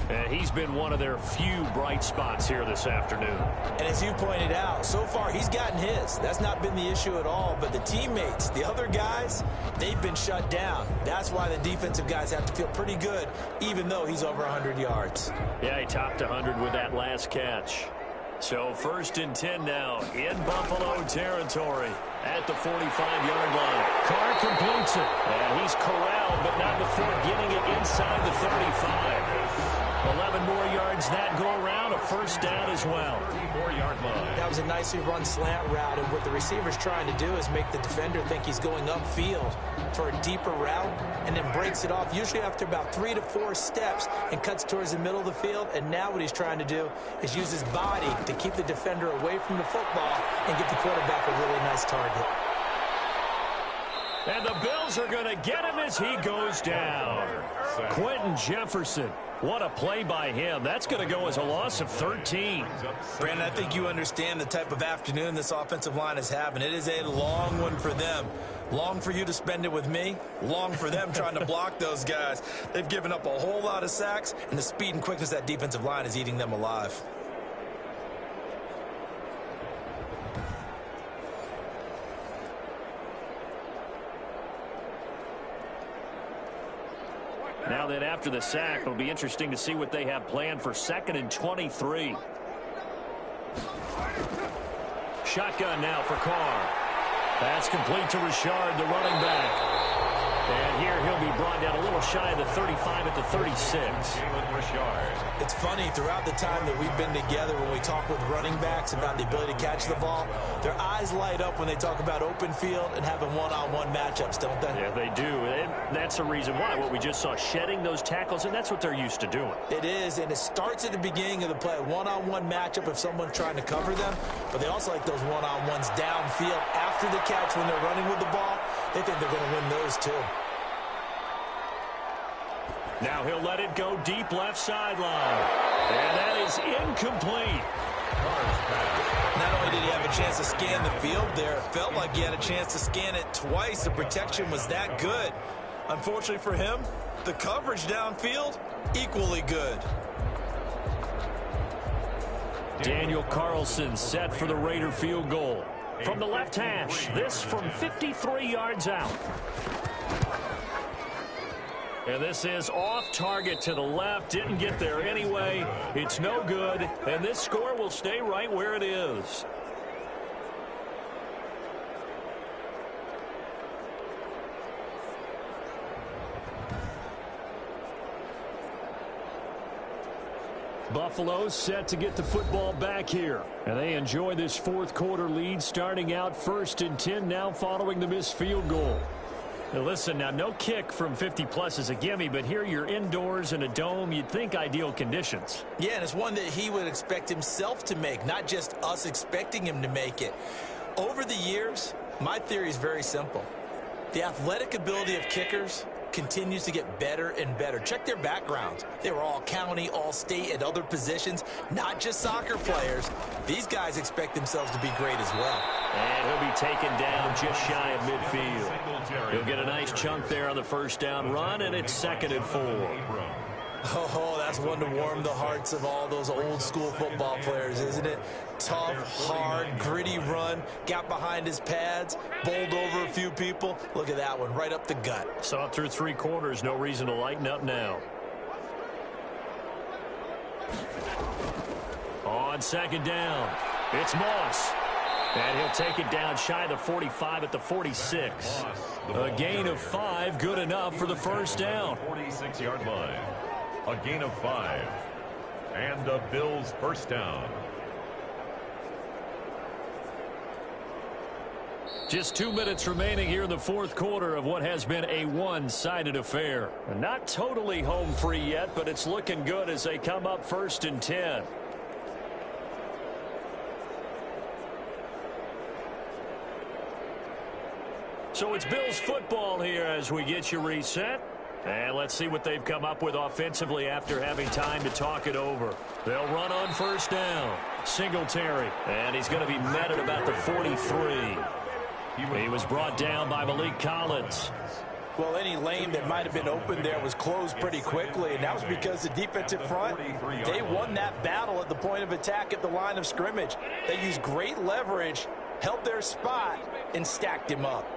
And he's been one of their few bright spots here this afternoon. And as you pointed out, so far he's gotten his. That's not been the issue at all. But the teammates, the other guys, they've been shut down. That's why the defensive guys have to feel pretty good, even though he's over 100 yards. Yeah, he topped 100 with that last catch. So 1st and 10 now in Buffalo territory at the 45-yard line. Carr completes it. And he's corralled, but not before getting it inside the 35. 11 more yards that go around, a first down as well. 34-yard line. That was a nicely run slant route, and what the receiver's trying to do is make the defender think he's going upfield for a deeper route, and then breaks it off, usually after about 3 to 4 steps, and cuts towards the middle of the field. And now what he's trying to do is use his body to keep the defender away from the football and give the quarterback a really nice target. And the Bills are going to get him as he goes down. Quentin Jefferson. What a play by him. That's going to go as a loss of 13. Brandon, I think you understand the type of afternoon this offensive line is having. It is a long one for them. Long for you to spend it with me. Long for them trying to block those guys. They've given up a whole lot of sacks, and the speed and quickness of that defensive line is eating them alive. Now that after the sack, it'll be interesting to see what they have planned for 2nd and 23. Shotgun now for Carr. Pass complete to Richard, the running back. And here he'll be brought down a little shy of the 35 at the 36. It's funny, throughout the time that we've been together, when we talk with running backs about the ability to catch the ball, their eyes light up when they talk about open field and having one-on-one matchups, don't they? Yeah, they do. And that's the reason why. What we just saw, shedding those tackles, and that's what they're used to doing. It is, and it starts at the beginning of the play. One-on-one matchup if someone's trying to cover them, but they also like those one-on-ones downfield after the catch when they're running with the ball. They think they're going to win those too. Now he'll let it go deep left sideline. And that is incomplete. Not only did he have a chance to scan the field there, it felt like he had a chance to scan it twice. The protection was that good. Unfortunately for him, the coverage downfield, equally good. Daniel Carlson set for the Raider field goal. From the left hash, this from 53 yards out. And this is off target to the left. Didn't get there anyway. It's no good. And this score will stay right where it is. Buffalo set to get the football back here. And they enjoy this 4th quarter lead, starting out 1st and 10 now following the missed field goal. Now listen, now no kick from 50-plus is a gimme, but here you're indoors in a dome. You'd think ideal conditions. Yeah, and it's one that he would expect himself to make, not just us expecting him to make it. Over the years, my theory is very simple. The athletic ability of kickers continues to get better and better. Check their backgrounds. They were all county, all state, at other positions, not just soccer players. These guys expect themselves to be great as well. And he'll be taken down just shy of midfield. He'll get a nice chunk there on the first down run, and it's 2nd and 4. Oh, that's one to warm the hearts of all those old school football players, isn't it? Tough, hard, gritty run, got behind his pads, bowled over a few people. Look at that one, right up the gut. Saw it through 3 quarters, no reason to lighten up now. On 2nd down, it's Moss. And he'll take it down shy of the 45 at the 46. A gain of 5, good enough for the first down. 46-yard line. A gain of 5. And the Bills' first down. Just 2 minutes remaining here in the 4th quarter of what has been a one-sided affair. Not totally home free yet, but it's looking good as they come up 1st and 10. So it's Bills football here as we get you reset. And let's see what they've come up with offensively after having time to talk it over. They'll run on first down. Singletary. And he's going to be met at about the 43. He was brought down by Malik Collins. Well, any lane that might have been open there was closed pretty quickly, and that was because the defensive front, they won that battle at the point of attack at the line of scrimmage. They used great leverage, held their spot, and stacked him up.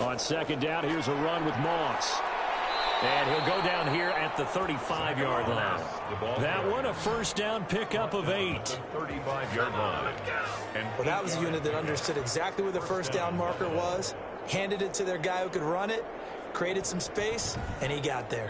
On second down, here's a run with Moss. And he'll go down here at the 35-yard line. That one a first down pickup of 8. 35-yard line. Well, that was a unit that understood exactly where the first down marker was, handed it to their guy who could run it, created some space, and he got there.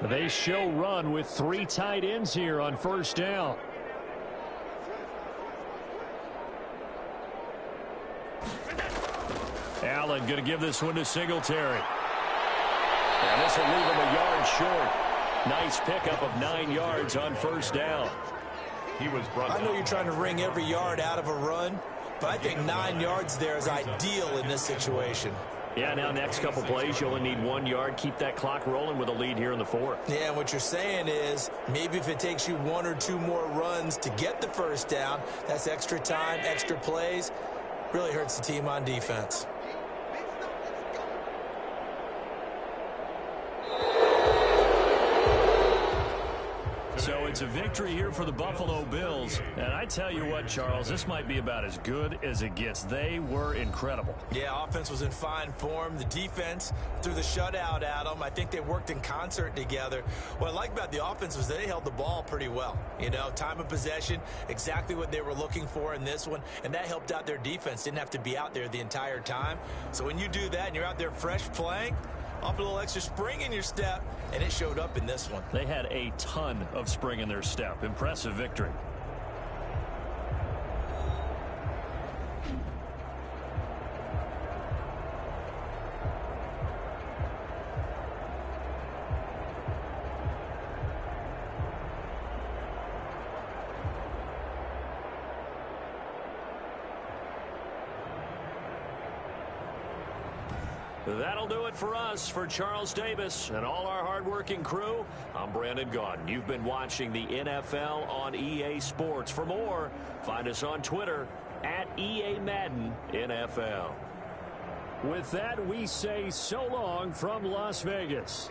They show run with 3 tight ends here on first down. Allen going to give this one to Singletary. And this will leave him a yard short. Nice pickup of 9 yards on first down. I know you're trying to wring every yard out of a run, but I think 9 yards there is ideal in this situation. Yeah, now next couple plays, you only need 1 yard. Keep that clock rolling with a lead here in the 4th. Yeah, and what you're saying is maybe if it takes you 1 or 2 more runs to get the first down, that's extra time, extra plays. Really hurts the team on defense. So it's a victory here for the Buffalo Bills. And I tell you what, Charles, this might be about as good as it gets. They were incredible. Yeah, offense was in fine form. The defense threw the shutout at them. I think they worked in concert together. What I like about the offense was they held the ball pretty well. You know, time of possession, exactly what they were looking for in this one. And that helped out their defense. Didn't have to be out there the entire time. So when you do that and you're out there fresh playing, off a little extra spring in your step, and it showed up in this one. They had a ton of spring in their step. Impressive victory. That'll do it for us. For Charles Davis and all our hardworking crew, I'm Brandon Gaudin. You've been watching the NFL on EA Sports. For more, find us on Twitter at EA Madden NFL. With that, we say so long from Las Vegas.